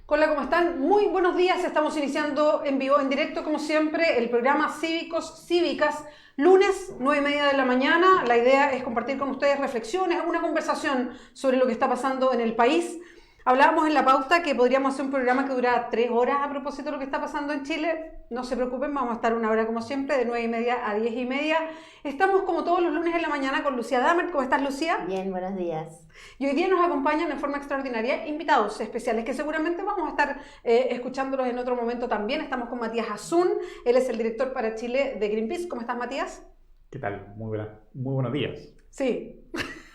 Hola, ¿cómo están? Muy buenos días. Estamos iniciando en vivo, en directo, como siempre, el programa Cívicas, lunes, 9:30 de la mañana. La idea es compartir con ustedes reflexiones, una conversación sobre lo que está pasando en el país. Hablábamos en la pauta que podríamos hacer un programa que dura 3 horas a propósito de lo que está pasando en Chile. No se preocupen, vamos a estar una hora como siempre, de 9:30 a 10:30. Estamos como todos los lunes en la mañana con Lucía Damer. ¿Cómo estás, Lucía? Bien, buenos días. Y hoy día nos acompañan de forma extraordinaria invitados especiales que seguramente vamos a estar escuchándolos en otro momento también. Estamos con Matías Azun, él es el director para Chile de Greenpeace. ¿Cómo estás, Matías? ¿Qué tal? Muy buenos días. Sí.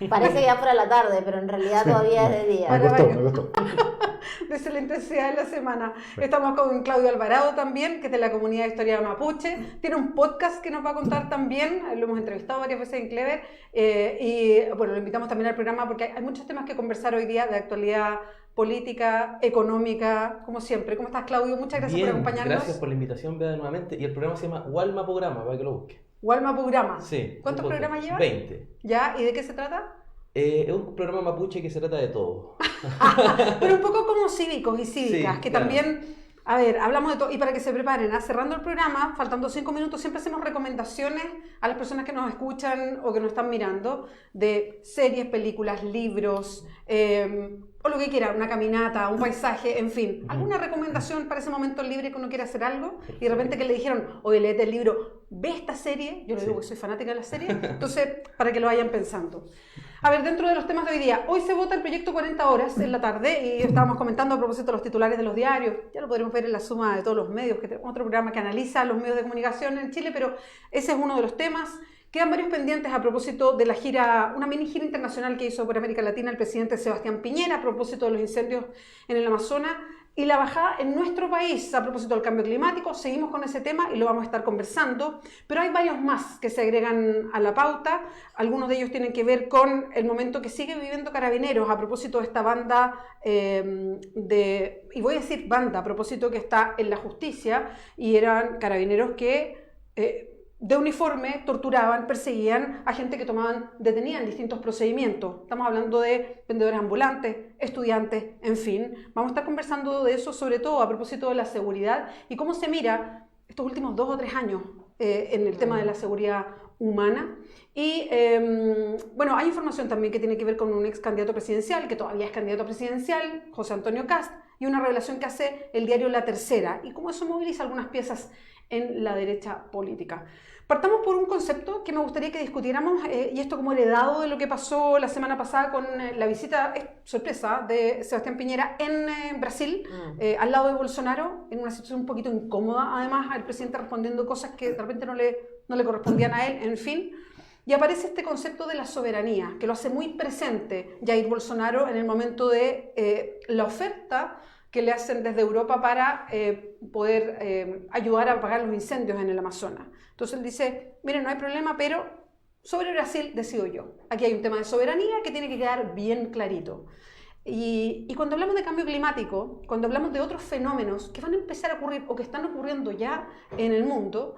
Parece que ya fuera la tarde, pero en realidad todavía es de día. Me gustó. Desde la intensidad de la semana. Estamos con Claudio Alvarado también, que es de la comunidad de historia mapuche. Tiene un podcast que nos va a contar también. Lo hemos entrevistado varias veces en Clever. Y bueno, lo invitamos también al programa porque hay muchos temas que conversar hoy día de actualidad política, económica, como siempre. ¿Cómo estás, Claudio? Muchas gracias por acompañarnos. Gracias por la invitación, Bea, nuevamente. Y el programa se llama Walma Programa, para que lo busque. Walma Programa. Sí. ¿Cuántos programas llevan? 20. ¿Ya? ¿Y de qué se trata? Es un programa mapuche que se trata de todo. Pero un poco como cívicos y cívicas, Sí, que claro. también, a ver, hablamos de todo, y para que se preparen, cerrando el programa, faltando 5 minutos, siempre hacemos recomendaciones a las personas que nos escuchan o que nos están mirando, de series, películas, libros, o lo que quiera, una caminata, un paisaje, en fin, alguna recomendación para ese momento libre que uno quiera hacer algo, y de repente que le dijeron, oye, léete el libro, ve esta serie, yo le digo que soy fanática de la serie, entonces, para que lo vayan pensando. A ver, dentro de los temas de hoy día, hoy se vota el proyecto 40 horas en la tarde y estábamos comentando a propósito de los titulares de los diarios, ya lo podremos ver en la suma de todos los medios, que tenemos otro programa que analiza los medios de comunicación en Chile, pero ese es uno de los temas. Quedan varios pendientes a propósito de la gira, una mini gira internacional que hizo por América Latina el presidente Sebastián Piñera a propósito de los incendios en el Amazonas y la bajada en nuestro país a propósito del cambio climático. Seguimos con ese tema y lo vamos a estar conversando, pero hay varios más que se agregan a la pauta. Algunos de ellos tienen que ver con el momento que sigue viviendo Carabineros a propósito de esta banda y voy a decir banda a propósito que está en la justicia, y eran carabineros que de uniforme torturaban, perseguían a gente que detenían distintos procedimientos. Estamos hablando de vendedores ambulantes, estudiantes, en fin. Vamos a estar conversando de eso, sobre todo a propósito de la seguridad y cómo se mira estos últimos 2 o 3 años en el tema de la seguridad humana. Y bueno, hay información también que tiene que ver con un ex candidato presidencial, que todavía es candidato presidencial, José Antonio Kast, y una revelación que hace el diario La Tercera, y cómo eso moviliza algunas piezas en la derecha política. Partamos por un concepto que me gustaría que discutiéramos, y esto como heredado de lo que pasó la semana pasada con la visita sorpresa de Sebastián Piñera en Brasil, al lado de Bolsonaro, en una situación un poquito incómoda, además, el presidente respondiendo cosas que de repente no le correspondían a él, en fin. Y aparece este concepto de la soberanía, que lo hace muy presente Jair Bolsonaro en el momento de la oferta que le hacen desde Europa para poder ayudar a apagar los incendios en el Amazonas. Entonces él dice, miren, no hay problema, pero sobre Brasil decido yo. Aquí hay un tema de soberanía que tiene que quedar bien clarito. Y cuando hablamos de cambio climático, cuando hablamos de otros fenómenos que van a empezar a ocurrir o que están ocurriendo ya en el mundo,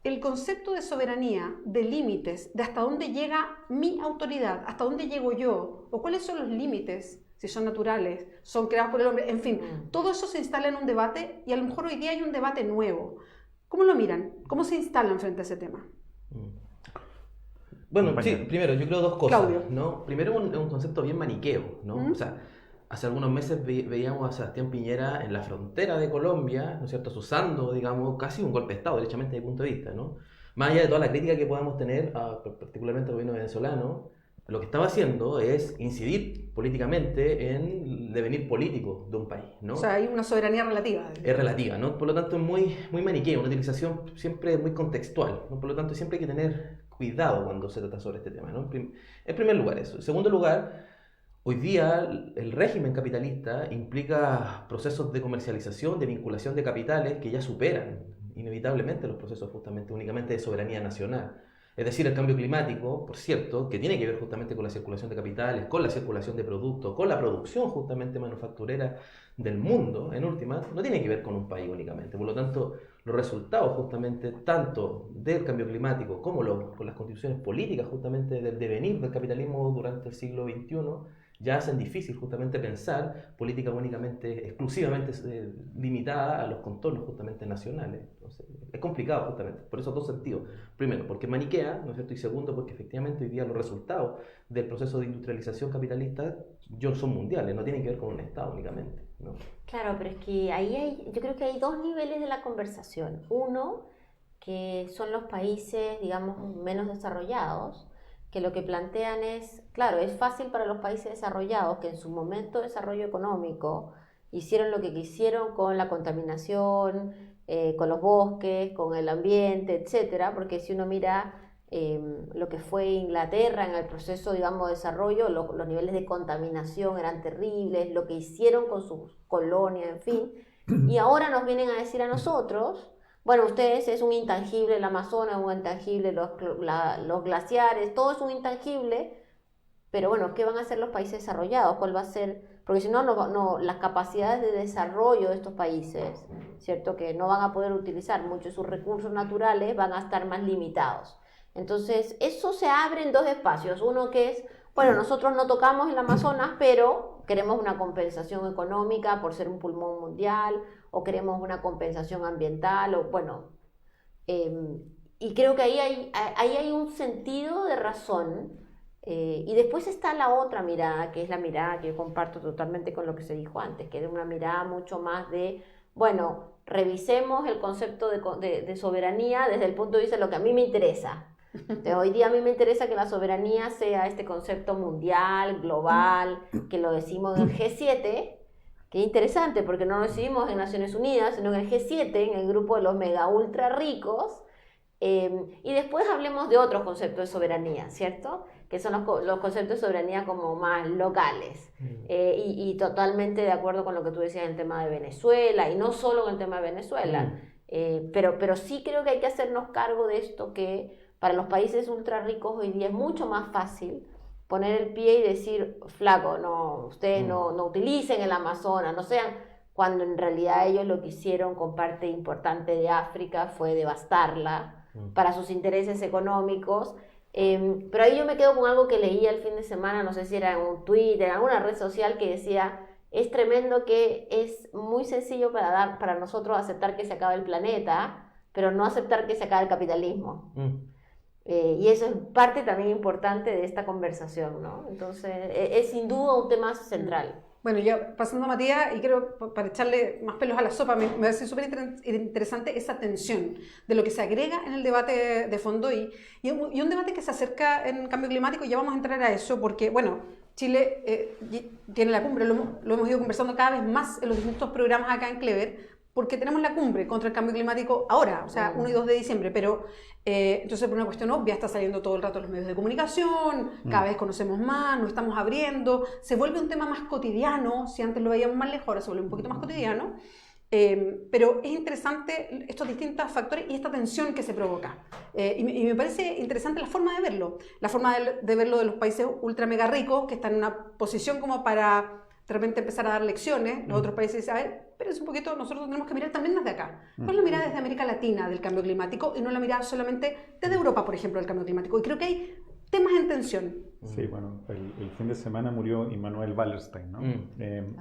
el concepto de soberanía, de límites, de hasta dónde llega mi autoridad, hasta dónde llego yo, o cuáles son los límites, si son naturales, son creados por el hombre, en fin, todo eso se instala en un debate y a lo mejor hoy día hay un debate nuevo. ¿Cómo lo miran? ¿Cómo se instalan frente a ese tema? Bueno, sí, primero, yo creo 2 cosas, Claudio. ¿no? Primero, es un concepto bien maniqueo, ¿no? O sea, hace algunos meses veíamos a Sebastián Piñera en la frontera de Colombia, ¿no es cierto?, usando, digamos, casi un golpe de Estado, derechamente desde mi punto de vista, ¿no? Más allá de toda la crítica que podamos tener, particularmente al gobierno venezolano, lo que estaba haciendo es incidir políticamente en el devenir político de un país, ¿no? O sea, hay una soberanía relativa. Es relativa, ¿no? Por lo tanto es muy maniqueo, una utilización siempre muy contextual, ¿no? Por lo tanto siempre hay que tener cuidado cuando se trata sobre este tema, ¿no? En primer lugar eso. En segundo lugar, hoy día el régimen capitalista implica procesos de comercialización, de vinculación de capitales que ya superan inevitablemente los procesos justamente únicamente de soberanía nacional. Es decir, el cambio climático, por cierto, que tiene que ver justamente con la circulación de capitales, con la circulación de productos, con la producción justamente manufacturera del mundo, en última, no tiene que ver con un país únicamente. Por lo tanto, los resultados justamente tanto del cambio climático como con las condiciones políticas justamente del devenir del capitalismo durante el siglo XXI ya hacen difícil justamente pensar política únicamente, exclusivamente limitada a los contornos justamente nacionales. Entonces, es complicado justamente, por esos dos sentidos. Primero, porque maniquea, ¿no es cierto? Y segundo, porque efectivamente hoy día los resultados del proceso de industrialización capitalista son mundiales, no tienen que ver con un Estado únicamente, ¿no? Claro, pero es que yo creo que hay dos niveles de la conversación. Uno, que son los países, digamos, menos desarrollados, que lo que plantean es, claro, es fácil para los países desarrollados que en su momento de desarrollo económico hicieron lo que quisieron con la contaminación, con los bosques, con el ambiente, etcétera, porque si uno mira lo que fue Inglaterra en el proceso, digamos, de desarrollo, los niveles de contaminación eran terribles, lo que hicieron con sus colonias, en fin, y ahora nos vienen a decir a nosotros, bueno, ustedes es un intangible el Amazonas, un intangible los glaciares, todo es un intangible, pero bueno, ¿qué van a hacer los países desarrollados? ¿Cuál va a ser? Porque si no, las capacidades de desarrollo de estos países, ¿cierto? Que no van a poder utilizar muchos de sus recursos naturales, van a estar más limitados. Entonces, eso se abre en dos espacios. Uno que es, bueno, nosotros no tocamos el Amazonas, pero queremos una compensación económica por ser un pulmón mundial, o queremos una compensación ambiental, o bueno, y creo que ahí hay un sentido de razón, y después está la otra mirada, que es la mirada que yo comparto totalmente con lo que se dijo antes, que es una mirada mucho más de, bueno, revisemos el concepto de soberanía desde el punto de vista de lo que a mí me interesa. Entonces, hoy día a mí me interesa que la soberanía sea este concepto mundial, global, que lo decimos en el G7, que es interesante porque no lo decidimos en Naciones Unidas, sino en el G7, en el grupo de los mega ultra ricos, y después hablemos de otros conceptos de soberanía, ¿cierto? Que son los conceptos de soberanía como más locales, y totalmente de acuerdo con lo que tú decías en el tema de Venezuela, y no solo en el tema de Venezuela, pero sí creo que hay que hacernos cargo de esto, que para los países ultra ricos hoy día es mucho más fácil poner el pie y decir, flaco, no, ustedes no utilicen el Amazonas, no sean, cuando en realidad ellos lo que hicieron con parte importante de África fue devastarla para sus intereses económicos. Pero ahí yo me quedo con algo que leí el fin de semana, no sé si era en un Twitter, en alguna red social, que decía, es tremendo que es muy sencillo para nosotros aceptar que se acabe el planeta, pero no aceptar que se acabe el capitalismo. Y eso es parte también importante de esta conversación, ¿no? Entonces, es sin duda un tema central. Bueno, ya pasando a Matías, y creo, para echarle más pelos a la sopa, me parece súper interesante esa tensión de lo que se agrega en el debate de fondo, y un debate que se acerca en cambio climático, y ya vamos a entrar a eso, porque, bueno, Chile tiene la cumbre, lo hemos ido conversando cada vez más en los distintos programas acá en Clever, porque tenemos la cumbre contra el cambio climático ahora, o sea, 1 y 2 de diciembre, pero entonces por una cuestión obvia está saliendo todo el rato en los medios de comunicación, cada vez conocemos más, nos estamos abriendo, se vuelve un tema más cotidiano, si antes lo veíamos más lejos, ahora se vuelve un poquito más cotidiano, pero es interesante estos distintos factores y esta tensión que se provoca. Y me parece interesante la forma de verlo, de verlo de los países ultra mega ricos, que están en una posición como para de repente empezar a dar lecciones, los otros países dicen, a ver, espérense un poquito, nosotros tenemos que mirar también desde acá. ¿Cuál es la mirada desde América Latina del cambio climático y no la mirada solamente desde Europa, por ejemplo, del cambio climático? Y creo que hay temas en tensión. Sí, bueno, el fin de semana murió Immanuel Wallerstein, ¿no?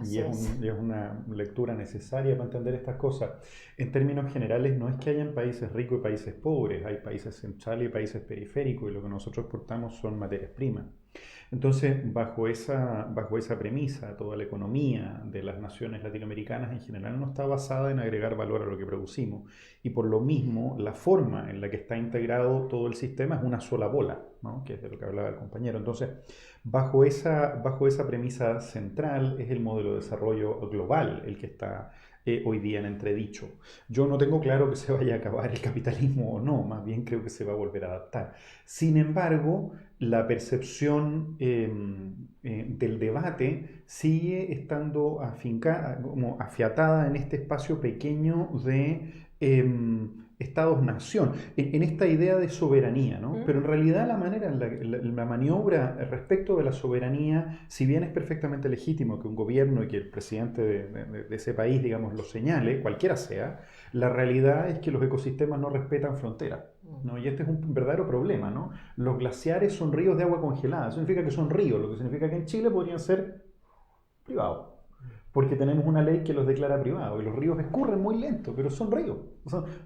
Y es una lectura necesaria para entender estas cosas. En términos generales, no es que hayan países ricos y países pobres, hay países centrales y países periféricos, y lo que nosotros exportamos son materias primas. Entonces, bajo esa premisa, toda la economía de las naciones latinoamericanas en general no está basada en agregar valor a lo que producimos. Y por lo mismo, la forma en la que está integrado todo el sistema es una sola bola, ¿no? Que es de lo que hablaba el compañero. Entonces, bajo esa premisa central es el modelo de desarrollo global el que está hoy día en entredicho. Yo no tengo claro que se vaya a acabar el capitalismo o no, más bien creo que se va a volver a adaptar. Sin embargo, la percepción del debate sigue estando afiatada en este espacio pequeño de estados-nación, en esta idea de soberanía, ¿no? Pero en realidad la manera en la maniobra respecto de la soberanía, si bien es perfectamente legítimo que un gobierno y que el presidente de ese país, digamos, lo señale, cualquiera sea, la realidad es que los ecosistemas no respetan fronteras, ¿no? Y este es un verdadero problema, ¿no? Los glaciares son ríos de agua congelada, eso significa que son ríos, lo que significa que en Chile podrían ser privados, porque tenemos una ley que los declara privados, y los ríos escurren muy lento, pero son ríos,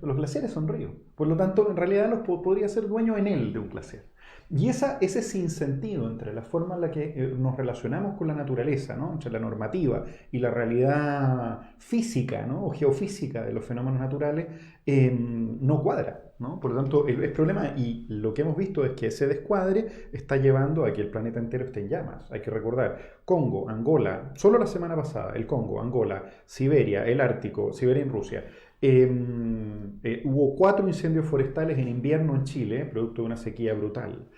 los glaciares son ríos, por lo tanto en realidad podría ser dueño en él de un glaciar. Y ese sinsentido entre la forma en la que nos relacionamos con la naturaleza, ¿no? Entre la normativa y la realidad física, ¿no? O geofísica de los fenómenos naturales, no cuadra, ¿no? Por lo tanto, el problema, y lo que hemos visto es que ese descuadre está llevando a que el planeta entero esté en llamas. Hay que recordar, Congo, Angola, solo la semana pasada, el Congo, Angola, Siberia, el Ártico, Siberia en Rusia. Hubo 4 incendios forestales en invierno en Chile, producto de una sequía brutal.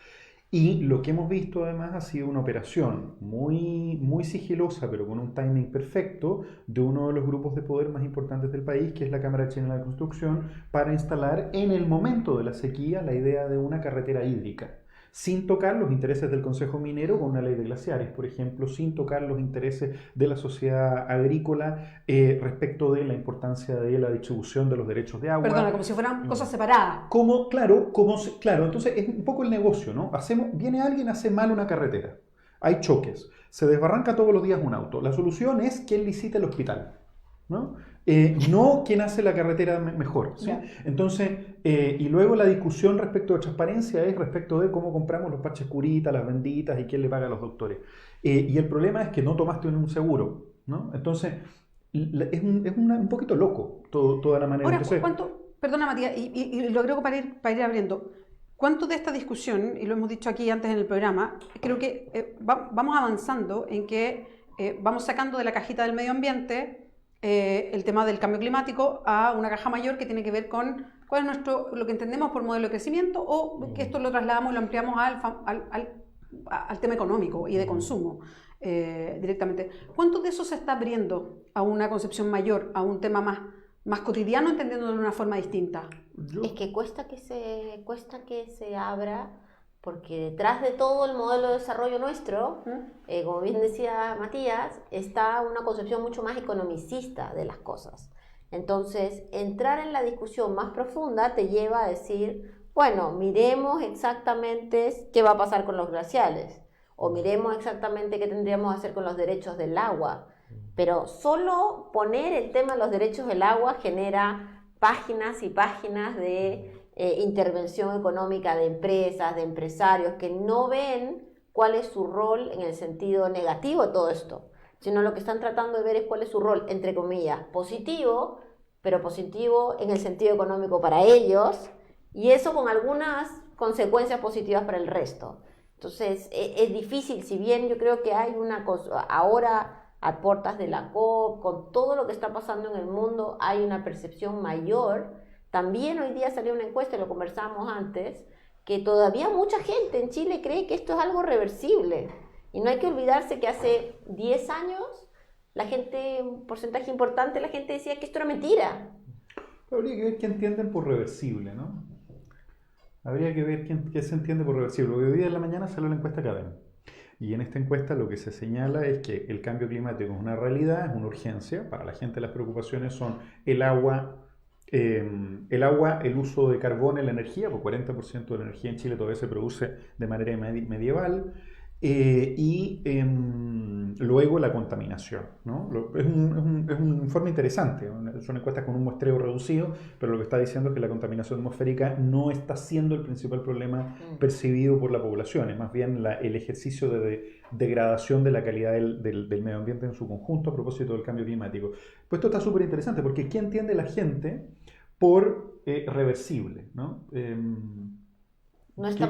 Y lo que hemos visto además ha sido una operación muy, muy sigilosa, pero con un timing perfecto, de uno de los grupos de poder más importantes del país, que es la Cámara Chilena de Construcción, para instalar en el momento de la sequía la idea de una carretera hídrica, sin tocar los intereses del Consejo Minero con una ley de glaciares, por ejemplo, sin tocar los intereses de la sociedad agrícola respecto de la importancia de la distribución de los derechos de agua. Perdona, como si fueran cosas separadas. Claro, entonces es un poco el negocio, ¿no? Viene alguien, hace mal una carretera, hay choques, se desbarranca todos los días un auto. La solución es quien licite el hospital, ¿no? No quien hace la carretera mejor, ¿sí? Yeah. Entonces, y luego la discusión respecto de transparencia es respecto de cómo compramos los parches curitas, las benditas y quién le paga a los doctores. Y el problema es que no tomaste un seguro, ¿no? Entonces, es un poquito loco toda la manera. Ahora, entonces, perdona Matías, y lo creo para ir abriendo, ¿cuánto de esta discusión, y lo hemos dicho aquí antes en el programa, creo que vamos avanzando en que vamos sacando de la cajita del medio ambiente el tema del cambio climático a una caja mayor que tiene que ver con cuál es lo que entendemos por modelo de crecimiento, o que esto lo trasladamos y lo ampliamos al tema económico y de consumo directamente? ¿Cuánto de eso se está abriendo a una concepción mayor, a un tema más cotidiano, entendiéndolo de una forma distinta? Es que cuesta que se abra, porque detrás de todo el modelo de desarrollo nuestro, como bien decía Matías, está una concepción mucho más economicista de las cosas. Entonces, entrar en la discusión más profunda te lleva a decir, bueno, miremos exactamente qué va a pasar con los glaciares, o miremos exactamente qué tendríamos que hacer con los derechos del agua. Pero solo poner el tema de los derechos del agua genera páginas y páginas de intervención económica de empresas, de empresarios que no ven cuál es su rol en el sentido negativo de todo esto, sino lo que están tratando de ver es cuál es su rol, entre comillas, positivo, pero positivo en el sentido económico para ellos, y eso con algunas consecuencias positivas para el resto. Entonces es difícil, si bien yo creo que hay una cosa, ahora a puertas de la COP, con todo lo que está pasando en el mundo, hay una percepción mayor. También hoy día salió una encuesta, lo conversamos antes, que todavía mucha gente en Chile cree que esto es algo reversible. Y no hay que olvidarse que hace 10 años, la gente, un porcentaje importante, la gente decía que esto era mentira. Habría que ver qué entienden por reversible, ¿no? Habría que ver qué se entiende por reversible. Hoy día en la mañana salió la encuesta Cadem. Y en esta encuesta lo que se señala es que el cambio climático es una realidad, es una urgencia. Para la gente las preocupaciones son el agua, el uso de carbón en la energía, porque 40% de la energía en Chile todavía se produce de manera medieval, y luego la contaminación, ¿no? Es un informe interesante, son encuestas con un muestreo reducido, pero lo que está diciendo es que la contaminación atmosférica no está siendo el principal problema percibido por la población, es más bien el ejercicio de degradación de la calidad del medio ambiente en su conjunto a propósito del cambio climático. Pues esto está súper interesante, porque ¿qué entiende la gente por reversible, ¿no?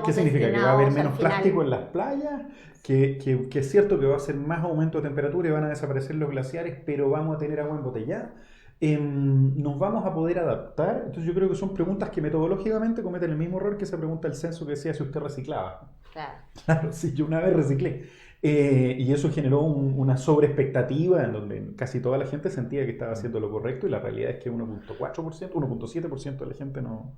¿Qué significa? ¿Que va a haber menos plástico en las playas? ¿Que es cierto que va a ser más aumento de temperatura y van a desaparecer los glaciares, pero vamos a tener agua embotellada? ¿Nos vamos a poder adaptar? Entonces yo creo que son preguntas que metodológicamente cometen el mismo error que esa pregunta del censo que decía si usted reciclaba. Claro, sí, yo una vez reciclé. Y eso generó una sobreexpectativa en donde casi toda la gente sentía que estaba haciendo lo correcto y la realidad es que 1.4%, 1.7% de la gente no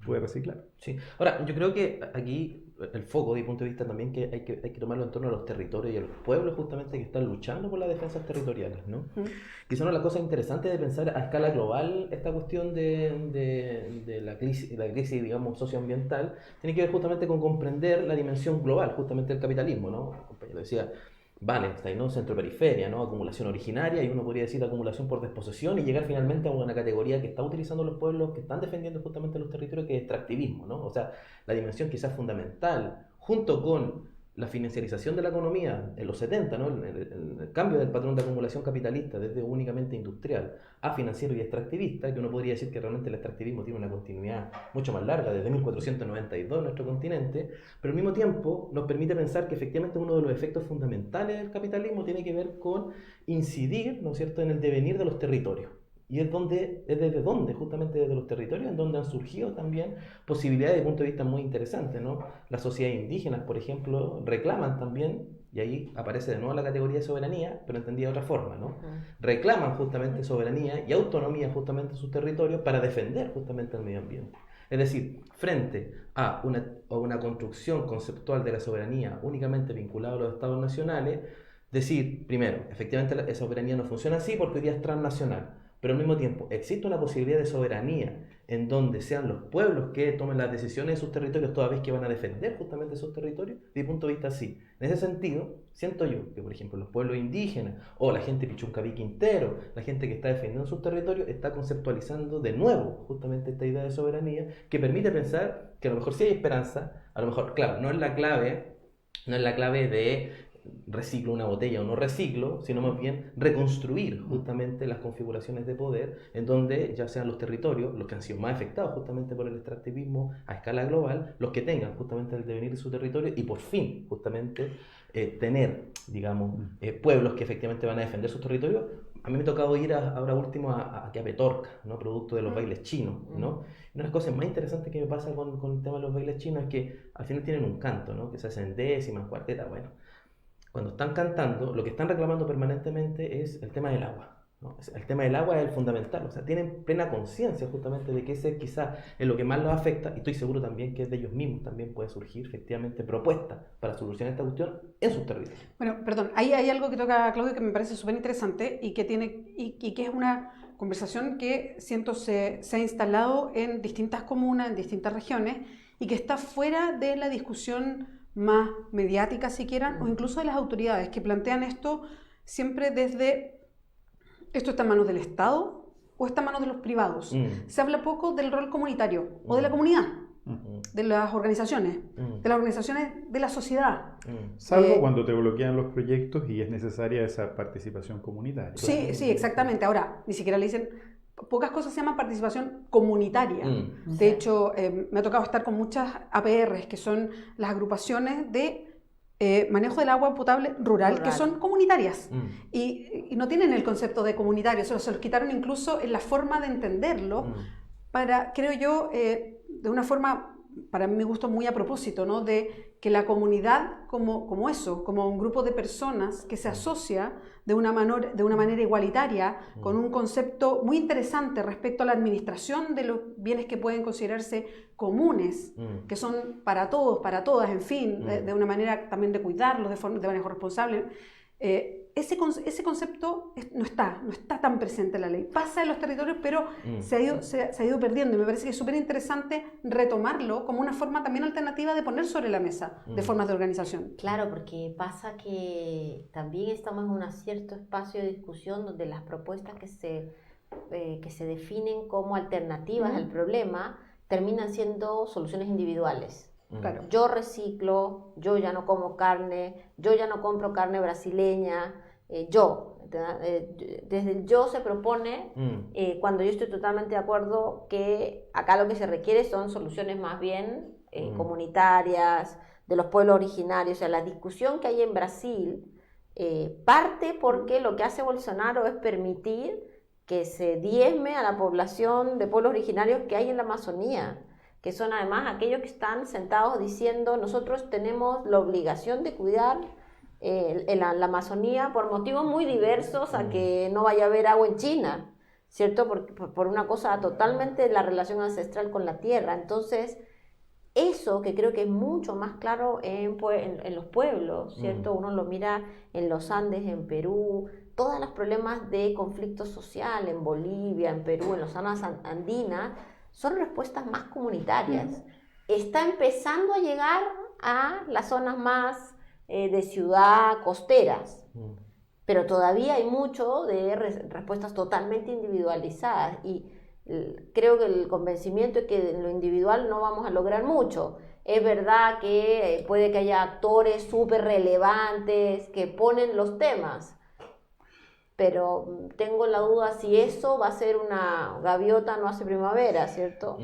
puede reciclar. Sí. Ahora, yo creo que aquí el foco, desde mi punto de vista también, que hay que tomarlo en torno a los territorios y a los pueblos justamente que están luchando por las defensas territoriales, ¿no? Que son las cosas interesantes de pensar a escala global esta cuestión de la crisis, digamos, socioambiental, tiene que ver justamente con comprender la dimensión global justamente del capitalismo, ¿no? El compañero decía, vale, está ahí, ¿no? Centro-periferia, ¿no? Acumulación originaria, y uno podría decir acumulación por desposesión y llegar finalmente a una categoría que está utilizando los pueblos que están defendiendo justamente los territorios, que es extractivismo, ¿no? O sea, la dimensión quizás fundamental, junto con la financiarización de la economía en los 70, ¿no? El cambio del patrón de acumulación capitalista desde únicamente industrial a financiero y extractivista, que uno podría decir que realmente el extractivismo tiene una continuidad mucho más larga, desde 1492 en nuestro continente, pero al mismo tiempo nos permite pensar que efectivamente uno de los efectos fundamentales del capitalismo tiene que ver con incidir, ¿no es cierto?, en el devenir de los territorios. Y es desde donde, justamente desde los territorios, en donde han surgido también posibilidades de punto de vista muy interesantes, ¿no? Las sociedades indígenas, por ejemplo, reclaman también, y ahí aparece de nuevo la categoría de soberanía, pero entendida de otra forma, ¿no? Reclaman justamente soberanía y autonomía justamente en sus territorios para defender justamente el medio ambiente. Es decir, frente a una construcción conceptual de la soberanía únicamente vinculada a los estados nacionales, decir, primero, efectivamente esa soberanía no funciona así porque hoy día es transnacional. Pero al mismo tiempo existe una posibilidad de soberanía en donde sean los pueblos que tomen las decisiones de sus territorios toda vez que van a defender justamente esos territorios. Desde mi punto de vista, sí. En ese sentido, siento yo que, por ejemplo, los pueblos indígenas o la gente Pichuncaví Quintero, la gente que está defendiendo sus territorios, está conceptualizando de nuevo justamente esta idea de soberanía que permite pensar que a lo mejor sí hay esperanza, a lo mejor, claro, no es la clave de reciclo una botella o no reciclo, sino más bien reconstruir justamente las configuraciones de poder en donde ya sean los territorios, los que han sido más afectados justamente por el extractivismo a escala global, los que tengan justamente el devenir de su territorio y por fin justamente tener, digamos, pueblos que efectivamente van a defender sus territorios. A mí me ha tocado ir ahora último a Petorca, ¿no? Producto de los bailes chinos, ¿no? Y una de las cosas más interesantes que me pasa con el tema de los bailes chinos es que al final tienen un canto, ¿no? Que se hace en décimas, cuartetas, bueno. Cuando están cantando, lo que están reclamando permanentemente es el tema del agua, ¿no? El tema del agua es el fundamental, o sea, tienen plena conciencia justamente de que ese quizás es lo que más los afecta, y estoy seguro también que de ellos mismos también puede surgir efectivamente propuestas para solucionar esta cuestión en sus territorios. Bueno, perdón, hay algo que toca Claudio que me parece súper interesante y que es una conversación que siento se ha instalado en distintas comunas, en distintas regiones, y que está fuera de la discusión más mediática si quieran, o incluso de las autoridades que plantean esto siempre desde esto está en manos del Estado o está en manos de los privados. Se habla poco del rol comunitario o de la comunidad, de las organizaciones, de la sociedad. Salvo cuando te bloquean los proyectos y es necesaria esa participación comunitaria. Sí, sí, exactamente. Ahora, ni siquiera le dicen, pocas cosas se llaman participación comunitaria. De hecho, me ha tocado estar con muchas APRs, que son las agrupaciones de manejo del agua potable rural, que son comunitarias. Y no tienen el concepto de comunitario, se los quitaron incluso en la forma de entenderlo, para, creo yo, de una forma, para mi gusto, muy a propósito, ¿no? De que la comunidad como eso, como un grupo de personas que se asocia de una manera igualitaria, con un concepto muy interesante respecto a la administración de los bienes que pueden considerarse comunes, que son para todos, para todas, en fin, de una manera también de cuidarlos de manejo responsable. Ese concepto no está tan presente en la ley. Pasa en los territorios, pero se ha ido perdiendo, y me parece que es súper interesante retomarlo como una forma también alternativa de poner sobre la mesa de formas de organización. Claro, porque pasa que también estamos en un cierto espacio de discusión donde las propuestas que se definen como alternativas al problema terminan siendo soluciones individuales. Claro. Yo reciclo, yo ya no como carne, yo ya no compro carne brasileña, desde el yo se propone, cuando yo estoy totalmente de acuerdo que acá lo que se requiere son soluciones más bien comunitarias, de los pueblos originarios. O sea, la discusión que hay en Brasil parte porque lo que hace Bolsonaro es permitir que se diezme a la población de pueblos originarios que hay en la Amazonía. que son además aquellos que están sentados diciendo nosotros tenemos la obligación de cuidar la Amazonía por motivos muy diversos a que no vaya a haber agua en China, ¿cierto? Por una cosa totalmente la relación ancestral con la tierra. Entonces, eso que creo que es mucho más claro en los pueblos, ¿cierto? Uno lo mira en los Andes, en Perú, todos los problemas de conflicto social en Bolivia, en Perú, en las zonas andinas, son respuestas más comunitarias. Está empezando a llegar a las zonas más de ciudad costeras, pero todavía hay mucho de respuestas totalmente individualizadas y creo que el convencimiento es que en lo individual no vamos a lograr mucho. Es verdad que puede que haya actores súper relevantes que ponen los temas, pero tengo la duda si eso va a ser una gaviota no hace primavera, ¿cierto?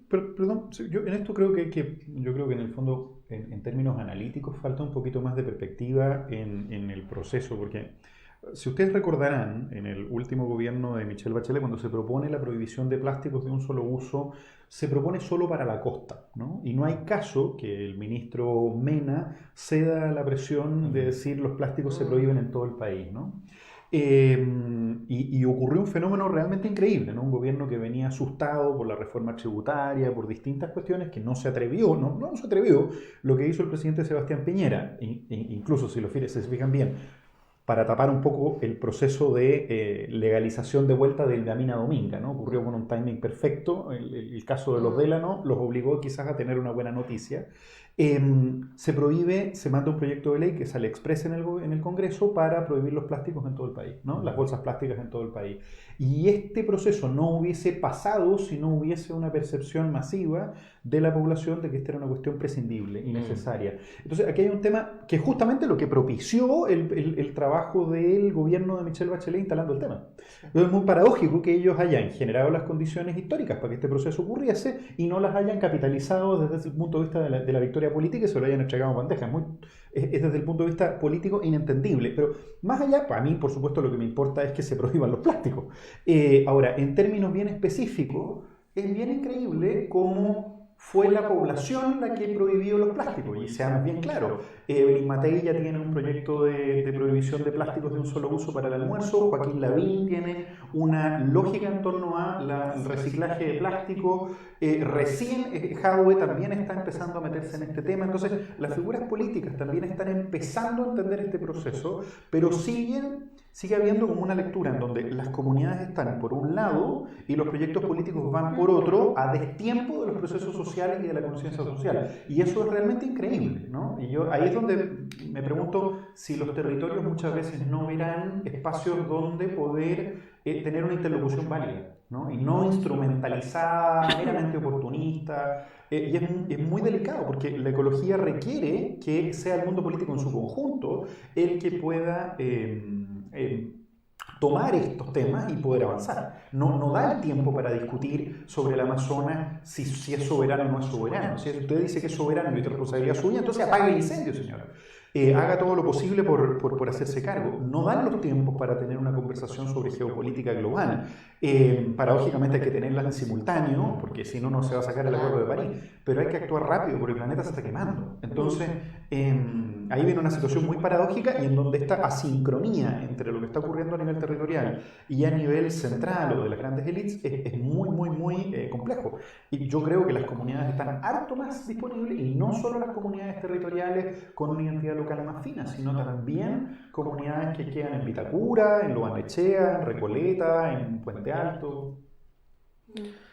Perdón, yo en esto creo yo creo que en el fondo, en términos analíticos, falta un poquito más de perspectiva en el proceso, porque si ustedes recordarán, en el último gobierno de Michelle Bachelet, cuando se propone la prohibición de plásticos de un solo uso, se propone solo para la costa, ¿no? Y no hay caso que el ministro Mena ceda a la presión de decir los plásticos se prohíben en todo el país, ¿no? Y ocurrió un fenómeno realmente increíble, ¿no? Un gobierno que venía asustado por la reforma tributaria, por distintas cuestiones, que no se atrevió, no se atrevió lo que hizo el presidente Sebastián Piñera, incluso si se fijan bien, para tapar un poco el proceso de legalización de vuelta del Gamina Dominga, ¿no? Ocurrió con un timing perfecto, el caso de los Délano los obligó quizás a tener una buena noticia. Se prohíbe, se manda un proyecto de ley que sale expreso en el Congreso para prohibir los plásticos en todo el país, ¿no? Las bolsas plásticas en todo el país. Y este proceso no hubiese pasado si no hubiese una percepción masiva de la población de que esta era una cuestión prescindible y necesaria. Entonces aquí hay un tema que justamente lo que propició el trabajo del gobierno de Michelle Bachelet instalando el tema. Entonces es muy paradójico que ellos hayan generado las condiciones históricas para que este proceso ocurriese y no las hayan capitalizado desde el punto de vista de la victoria política y se lo hayan entregado en bandeja. Es desde el punto de vista político inentendible. Pero más allá, para mí, por supuesto, lo que me importa es que se prohíban los plásticos. Ahora, en términos bien específicos, es bien increíble cómo fue la población la que prohibió los plásticos. Y seamos bien claros, Evelyn Matei ya tiene un proyecto de prohibición de plásticos de un solo uso para el almuerzo, Joaquín Lavín tiene una lógica en torno al reciclaje de plástico, recién Jadwe también está empezando a meterse en este tema. Entonces, las figuras políticas también están empezando a entender este proceso, pero sigue habiendo como una lectura en donde las comunidades están por un lado y los proyectos políticos van por otro, a destiempo de los procesos sociales y de la conciencia social. Y eso es realmente increíble, ¿no? Y ahí es donde me pregunto si los territorios muchas veces no verán espacios donde poder tener una interlocución válida, ¿no? Y no instrumentalizada, meramente oportunista. Y es muy delicado porque la ecología requiere que sea el mundo político en su conjunto el que pueda tomar estos temas y poder avanzar. No da el tiempo para discutir sobre el Amazonas si es soberano o no es soberano. Si usted dice que es soberano y es responsabilidad suya, entonces apague el incendio, señora. Haga todo lo posible por hacerse cargo. No dan los tiempos para tener una conversación sobre geopolítica global. Paradójicamente hay que tenerlas en simultáneo, porque si no, no se va a sacar el Acuerdo de París. Pero hay que actuar rápido, porque el planeta se está quemando. Entonces, ahí viene una situación muy paradójica y en donde esta asincronía entre lo que está ocurriendo a nivel territorial y a nivel central o de las grandes élites es muy complejo. Y yo creo que las comunidades están harto más disponibles, y no solo las comunidades territoriales con una identidad local más fina, sino también comunidades que quedan en Vitacura, en Lobanechea, en Recoleta, en Puente Alto.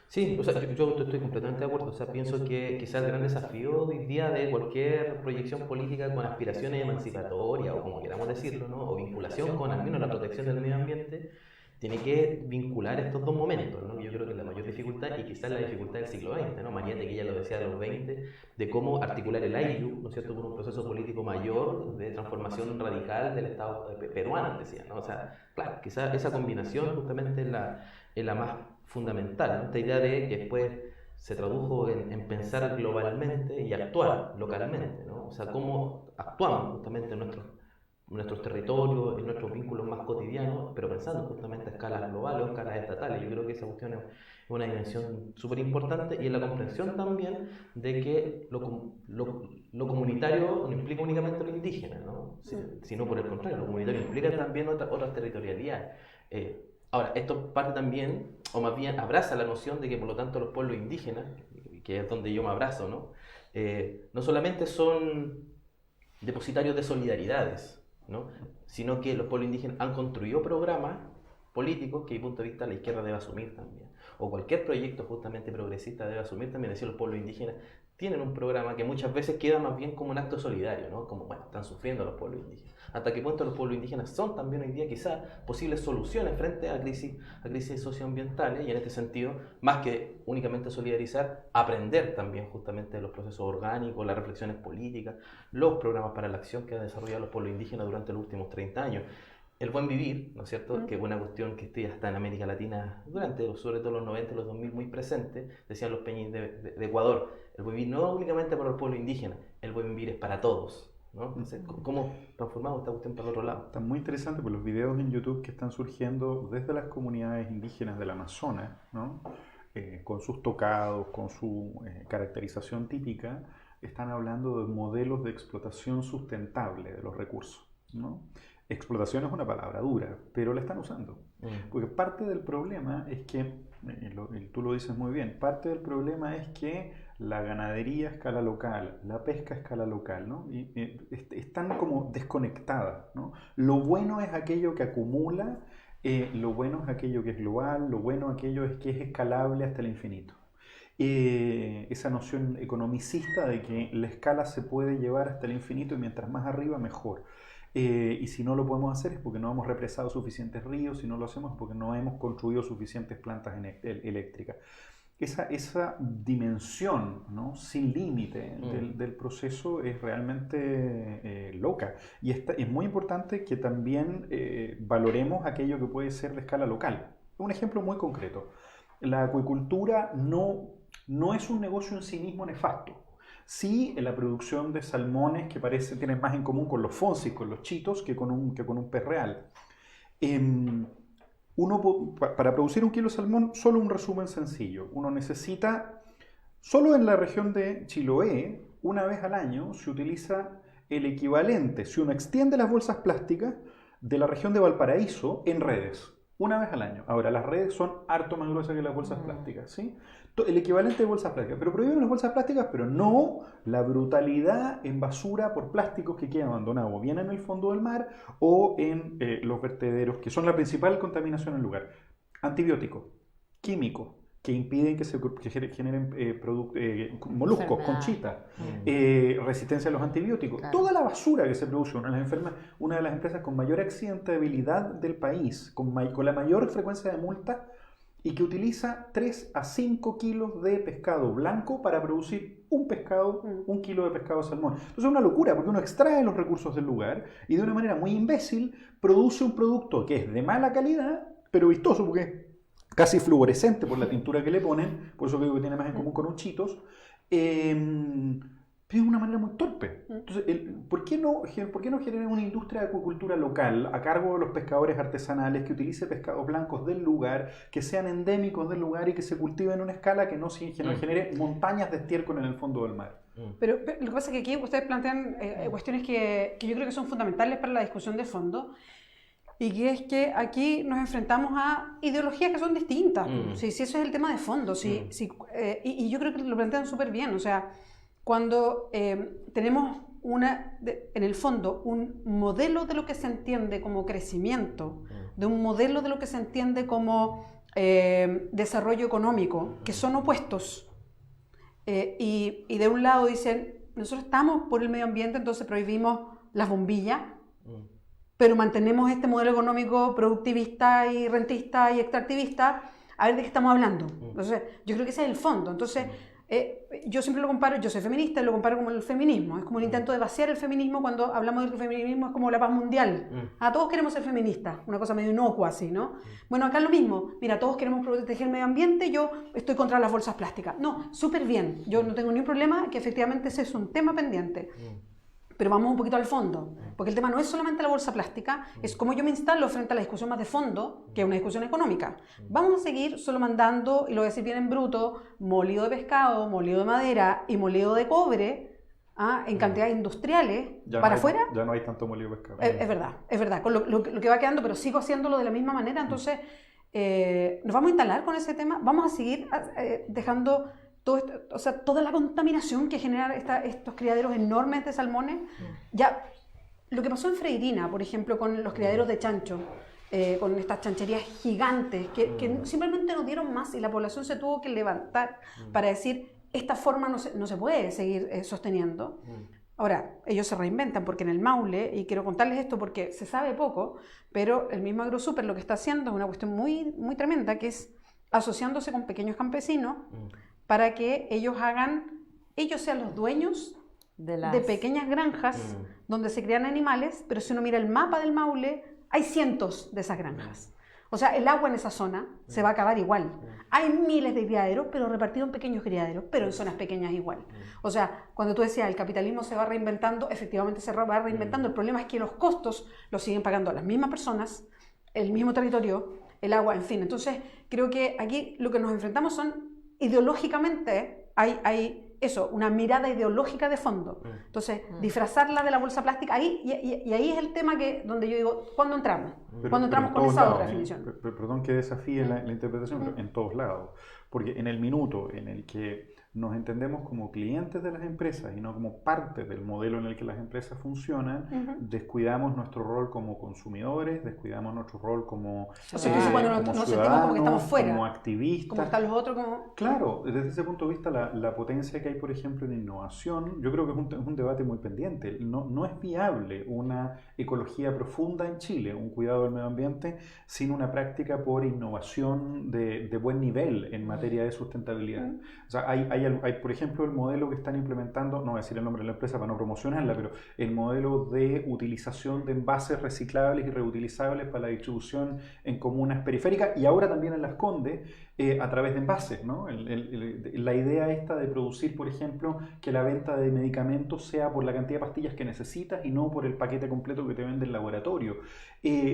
Sí, o sea, yo estoy completamente de acuerdo. O sea, pienso que quizás el gran desafío hoy día de cualquier proyección política con aspiraciones emancipatorias, o como queramos decirlo, ¿no? O vinculación con al menos la protección del medio ambiente, tiene que vincular estos dos momentos, ¿no? Yo creo que la mayor dificultad, y quizás la dificultad del siglo XX, ¿no? Mariette, que ya lo decía de los 20, de cómo articular el AILU, ¿no es cierto?, por un proceso político mayor de transformación radical del Estado peruano, decía, ¿no? O sea, claro, quizás esa combinación justamente es la más fundamental, ¿no? Esta idea de que después se tradujo en pensar globalmente y actuar localmente, ¿no? O sea, cómo actuamos justamente en nuestros territorios, en nuestros vínculos más cotidianos, pero pensando justamente a escalas globales o escalas estatales. Yo creo que esa cuestión es una dimensión súper importante, y en la comprensión también de que lo comunitario no implica únicamente lo indígena, ¿no? Sino por el contrario, lo comunitario implica también otras territorialidades. Ahora, esto parte también, o más bien abraza la noción de que por lo tanto los pueblos indígenas, que es donde yo me abrazo, ¿no? No solamente son depositarios de solidaridades, ¿no? Sino que los pueblos indígenas han construido programas políticos que, desde mi punto de vista, la izquierda debe asumir también, o cualquier proyecto justamente progresista debe asumir también. Es decir, los pueblos indígenas tienen un programa que muchas veces queda más bien como un acto solidario, ¿no? Como, bueno, están sufriendo los pueblos indígenas. ¿Hasta qué punto los pueblos indígenas son también hoy día quizás posibles soluciones frente a crisis socioambientales? Y en este sentido, más que únicamente solidarizar, aprender también justamente de los procesos orgánicos, las reflexiones políticas, los programas para la acción que han desarrollado los pueblos indígenas durante los últimos 30 años. El buen vivir, ¿no es cierto?, que es una cuestión que está en América Latina durante, sobre todo los 90 y los 2000, muy presente, decían los peñis de Ecuador. El buen vivir no es únicamente para el pueblo indígena, el buen vivir es para todos, ¿no? Entonces, ¿cómo transformamos esta cuestión para el otro lado? Está muy interesante por los videos en YouTube que están surgiendo desde las comunidades indígenas del Amazonas, ¿no? Con sus tocados, con su caracterización típica, están hablando de modelos de explotación sustentable de los recursos, ¿no? Explotación es una palabra dura, pero la están usando. Porque parte del problema es que, tú lo dices muy bien, parte del problema es que la ganadería a escala local, la pesca a escala local, ¿no? Están como desconectadas, ¿no? Lo bueno es aquello que acumula, lo bueno es aquello que es global, lo bueno aquello es que es escalable hasta el infinito. Esa noción economicista de que la escala se puede llevar hasta el infinito y mientras más arriba mejor. Y si no lo podemos hacer es porque no hemos represado suficientes ríos, si no lo hacemos es porque no hemos construido suficientes plantas eléctricas. Esa dimensión, ¿no?, sin límite del proceso es realmente loca. Y es muy importante que también valoremos aquello que puede ser de escala local. Un ejemplo muy concreto. La acuicultura no es un negocio en sí mismo nefasto. Sí, en la producción de salmones que tienen más en común con los fonsis, con los chitos, que con un pez real. Para producir 1 kilo de salmón, solo un resumen sencillo. Uno necesita, solo en la región de Chiloé, una vez al año se utiliza el equivalente, si uno extiende las bolsas plásticas, de la región de Valparaíso en redes. Una vez al año. Ahora, las redes son harto más gruesas que las bolsas plásticas, ¿sí? El equivalente de bolsas plásticas. Pero prohibimos las bolsas plásticas, pero no la brutalidad en basura por plásticos que queda abandonado, o bien en el fondo del mar o en los vertederos, que son la principal contaminación en el lugar. Antibióticos, químicos, que impiden que generen moluscos, conchitas, resistencia a los antibióticos. Claro. Toda la basura que se produce, una de las empresas con mayor accidentabilidad del país, con la mayor frecuencia de multas, y que utiliza 3 a 5 kilos de pescado blanco para producir un kilo de pescado salmón. Entonces es una locura, porque uno extrae los recursos del lugar y de una manera muy imbécil produce un producto que es de mala calidad, pero vistoso, porque es casi fluorescente por la tintura que le ponen, por eso creo que tiene más en común con un Cheetos, pero de una manera muy torpe. Entonces, ¿por qué no generar una industria de acuicultura local a cargo de los pescadores artesanales que utilice pescados blancos del lugar, que sean endémicos del lugar y que se cultiven en una escala que no genere montañas de estiércol en el fondo del mar? Pero lo que pasa es que aquí ustedes plantean cuestiones que yo creo que son fundamentales para la discusión de fondo, y que es que aquí nos enfrentamos a ideologías que son distintas. Sí, eso es el tema de fondo. Y yo creo que lo plantean súper bien. O sea, cuando tenemos en el fondo un modelo de lo que se entiende como crecimiento, de un modelo de lo que se entiende como desarrollo económico, que son opuestos, y de un lado dicen, nosotros estamos por el medio ambiente, entonces prohibimos las bombillas, pero mantenemos este modelo económico productivista y rentista y extractivista. A ver de qué estamos hablando. Entonces, yo creo que ese es el fondo. Entonces, yo siempre lo comparo, yo soy feminista y lo comparo como el feminismo. Es como un intento de vaciar el feminismo cuando hablamos del feminismo, es como la paz mundial. Todos queremos ser feministas, una cosa medio inocua así, ¿no? Bueno, acá es lo mismo. Mira, todos queremos proteger el medio ambiente, yo estoy contra las bolsas plásticas. No, súper bien. Yo no tengo ningún problema, que efectivamente ese es un tema pendiente. Pero vamos un poquito al fondo, porque el tema no es solamente la bolsa plástica, es cómo yo me instalo frente a la discusión más de fondo, que es una discusión económica. Vamos a seguir solo mandando, y lo voy a decir bien en bruto, molido de pescado, molido de madera y molido de cobre en cantidades industriales para afuera. Ya no hay tanto molido de pescado. Es verdad, con lo que va quedando, pero sigo haciéndolo de la misma manera, entonces nos vamos a instalar con ese tema, vamos a seguir dejando... toda la contaminación que generan estos criaderos enormes de salmones. Ya, lo que pasó en Freirina, por ejemplo, con los criaderos de chancho, con estas chancherías gigantes que simplemente no dieron más y la población se tuvo que levantar para decir, esta forma no se puede seguir sosteniendo. Ahora, ellos se reinventan porque en el Maule, y quiero contarles esto porque se sabe poco, pero el mismo AgroSuper lo que está haciendo es una cuestión muy, muy tremenda, que es asociándose con pequeños campesinos para que ellos sean los dueños de pequeñas granjas donde se crían animales, pero si uno mira el mapa del Maule, hay cientos de esas granjas. O sea, el agua en esa zona se va a acabar igual. Hay miles de criaderos, pero repartidos en pequeños criaderos, pero en zonas pequeñas igual. O sea, cuando tú decías el capitalismo se va reinventando, efectivamente se va reinventando. El problema es que los costos los siguen pagando las mismas personas, el mismo territorio, el agua, en fin. Entonces, creo que aquí lo que nos enfrentamos son ideológicamente, hay eso, una mirada ideológica de fondo. Entonces, disfrazarla de la bolsa plástica, y ahí es el tema donde yo digo, ¿cuándo entramos? ¿Cuándo entramos con esa otra definición? Perdón que desafíe la interpretación, pero en todos lados. Porque en el minuto en el que nos entendemos como clientes de las empresas y no como parte del modelo en el que las empresas funcionan, descuidamos nuestro rol como consumidores, descuidamos nuestro rol como ciudadanos, estamos fuera, como activistas. Como están los otros. Claro, desde ese punto de vista, la potencia que hay, por ejemplo, en innovación, yo creo que es un debate muy pendiente. No es viable una ecología profunda en Chile, un cuidado del medio ambiente, sin una práctica por innovación de buen nivel en materia de sustentabilidad. O sea, hay, por ejemplo, el modelo que están implementando, no voy a decir el nombre de la empresa para no promocionarla, pero el modelo de utilización de envases reciclables y reutilizables para la distribución en comunas periféricas y ahora también en Las Condes, a través de envases, ¿no? La idea esta de producir, por ejemplo, que la venta de medicamentos sea por la cantidad de pastillas que necesitas y no por el paquete completo que te vende el laboratorio.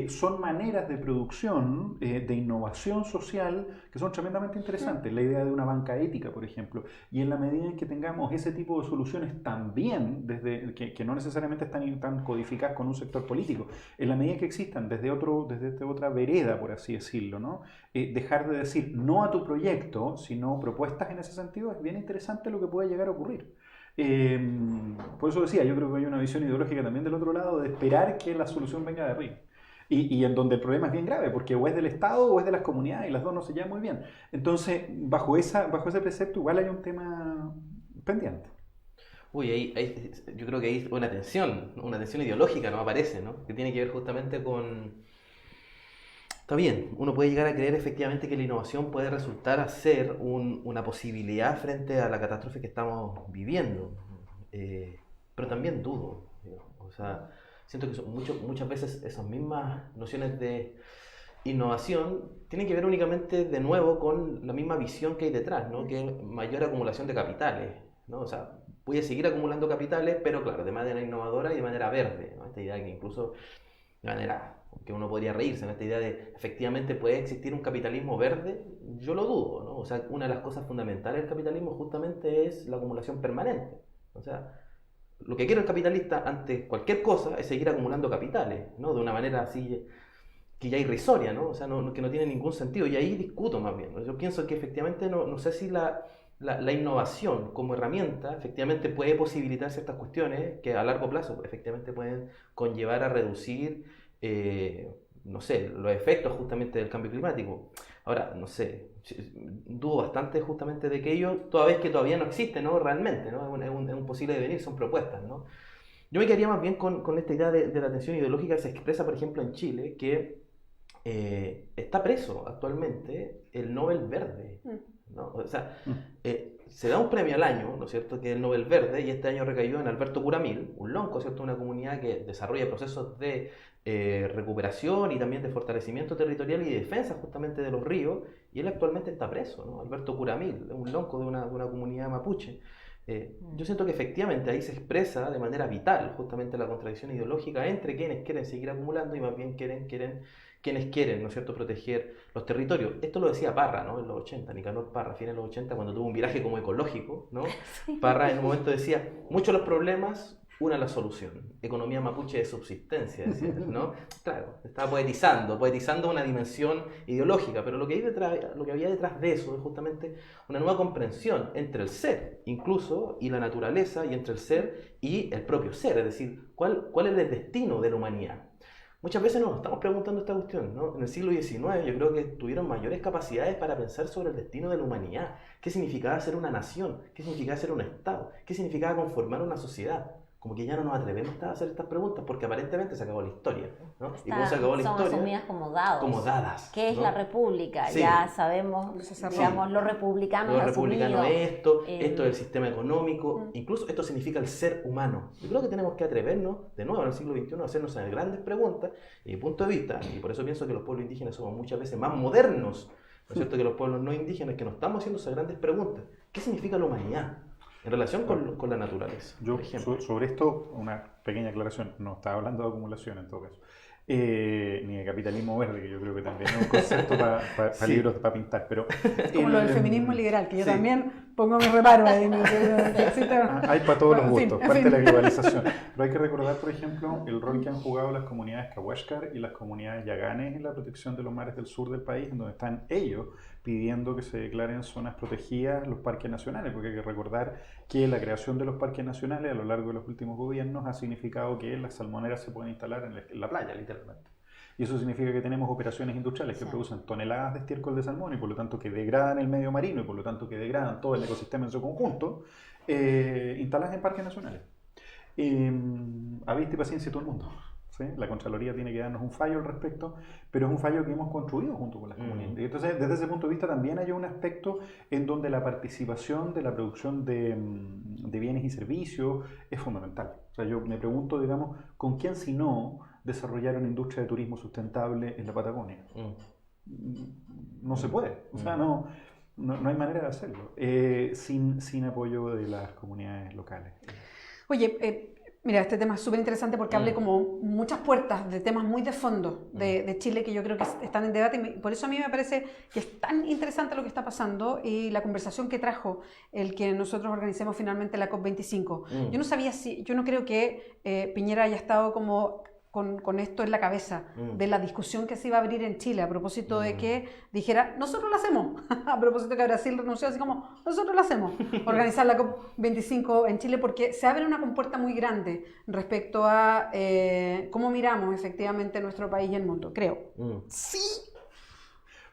Son maneras de producción, de innovación social, que son tremendamente interesantes. La idea de una banca ética, por ejemplo. Y en la medida en que tengamos ese tipo de soluciones también, desde que no necesariamente están tan codificadas con un sector político, en la medida que existan desde otra vereda, por así decirlo, ¿no? Dejar de decir no a tu proyecto, sino propuestas en ese sentido, es bien interesante lo que puede llegar a ocurrir. Por eso decía, yo creo que hay una visión ideológica también del otro lado de esperar que la solución venga de arriba. Y en donde el problema es bien grave, porque o es del Estado o es de las comunidades y las dos no se llevan muy bien. Entonces, bajo ese precepto igual hay un tema pendiente. Uy, yo creo que hay una tensión ideológica, ¿no? Aparece, ¿no? Que tiene que ver justamente con... Está bien, uno puede llegar a creer efectivamente que la innovación puede resultar a ser una posibilidad frente a la catástrofe que estamos viviendo, pero también dudo, o sea, siento que muchas veces esas mismas nociones de innovación tienen que ver únicamente de nuevo con la misma visión que hay detrás, ¿no? Que es mayor acumulación de capitales, ¿no? O sea, voy a seguir acumulando capitales, pero claro, de manera innovadora y de manera verde, ¿no? Esta idea que incluso de manera que uno podría reírse, ¿no? Esta idea de efectivamente puede existir un capitalismo verde, yo lo dudo, ¿no? O sea, una de las cosas fundamentales del capitalismo justamente es la acumulación permanente. O sea, lo que quiere el capitalista ante cualquier cosa es seguir acumulando capitales, ¿no? De una manera así que ya irrisoria, ¿no? O sea, que no tiene ningún sentido. Y ahí discuto más bien, ¿no? Yo pienso que efectivamente no sé si la innovación como herramienta efectivamente puede posibilitar ciertas cuestiones que a largo plazo efectivamente pueden conllevar a reducir no sé, los efectos justamente del cambio climático. Ahora, no sé, dudo bastante justamente de que ello, toda vez que todavía no existe, ¿no? Realmente, ¿no? Es un posible devenir, son propuestas, ¿no? Yo me quedaría más bien con esta idea de la tensión ideológica que se expresa, por ejemplo, en Chile, que está preso actualmente el Nobel Verde, ¿no? O sea, se da un premio al año, ¿no es cierto?, que es el Nobel Verde, y este año recayó en Alberto Curamil, un lonco, ¿cierto?, una comunidad que desarrolla procesos de recuperación y también de fortalecimiento territorial y de defensa justamente de los ríos, y él actualmente está preso, ¿no? Alberto Curamil, un lonco de una comunidad mapuche. Yo siento que efectivamente ahí se expresa de manera vital justamente la contradicción ideológica entre quienes quieren seguir acumulando y más bien quienes quieren, ¿no es cierto?, proteger los territorios. Esto lo decía Parra, ¿no?, en los 80, Nicanor Parra, fines de los 80, cuando tuvo un viraje como ecológico, ¿no? Sí. Parra en un momento decía, muchos de los problemas, una la solución. Economía mapuche de subsistencia, decía, ¿no? Claro, estaba poetizando una dimensión ideológica, pero lo que había detrás de eso es justamente una nueva comprensión entre el ser, incluso, y la naturaleza, y entre el ser y el propio ser, es decir, ¿cuál es el destino de la humanidad? Muchas veces nos estamos preguntando esta cuestión, ¿no? En el siglo XIX yo creo que tuvieron mayores capacidades para pensar sobre el destino de la humanidad. ¿Qué significaba ser una nación? ¿Qué significaba ser un Estado? ¿Qué significaba conformar una sociedad? Como que ya no nos atrevemos a hacer estas preguntas porque aparentemente se acabó la historia, ¿no? Y como se acabó la historia, son asumidas como dadas. ¿Qué es, ¿no?, la república? Sí. Ya sabemos, digamos, los republicanos esto es el sistema económico, incluso esto significa el ser humano. Yo creo que tenemos que atrevernos, de nuevo en el siglo XXI, a hacernos grandes preguntas, y mi punto de vista, y por eso pienso que los pueblos indígenas somos muchas veces más modernos, ¿no es cierto?, que los pueblos no indígenas, que nos estamos haciendo esas grandes preguntas. ¿Qué significa la humanidad? En relación con la naturaleza. Yo, sobre esto, una pequeña aclaración. No estaba hablando de acumulación en todo caso. Ni de capitalismo verde, que yo creo que también es un concepto para sí, libros para pintar. Pero como lo del feminismo liberal, que yo también pongo mi reparo ahí. Hay para todos los gustos, parte de la globalización. Pero hay que recordar, por ejemplo, el rol que han jugado las comunidades Kawashkar y las comunidades Yaganes en la protección de los mares del sur del país, en donde están ellos pidiendo que se declaren zonas protegidas los parques nacionales, porque hay que recordar que la creación de los parques nacionales a lo largo de los últimos gobiernos ha significado que las salmoneras se pueden instalar en la playa, literalmente. Y eso significa que tenemos operaciones industriales que producen toneladas de estiércol de salmón y por lo tanto que degradan el medio marino y por lo tanto que degradan todo el ecosistema en su conjunto, instaladas en parques nacionales. A vista y paciencia todo el mundo. ¿Sí? La Contraloría tiene que darnos un fallo al respecto, pero es un fallo que hemos construido junto con las comunidades. Y entonces, desde ese punto de vista, también hay un aspecto en donde la participación de la producción de bienes y servicios es fundamental. O sea, yo me pregunto, digamos, ¿con quién si no desarrollar una industria de turismo sustentable en la Patagonia? No se puede. O sea, no hay manera de hacerlo sin apoyo de las comunidades locales. Oye, mira, este tema es súper interesante porque abre como muchas puertas de temas muy de fondo de Chile que yo creo que están en debate y por eso a mí me parece que es tan interesante lo que está pasando y la conversación que trajo el que nosotros organicemos finalmente la COP25. Yo no creo que Piñera haya estado como con esto en la cabeza de la discusión que se iba a abrir en Chile a propósito de que dijera, nosotros lo hacemos, a propósito de que Brasil renunció así como, nosotros lo hacemos, organizar la COP25 en Chile porque se abre una compuerta muy grande respecto a cómo miramos efectivamente nuestro país y el mundo, creo. Sí,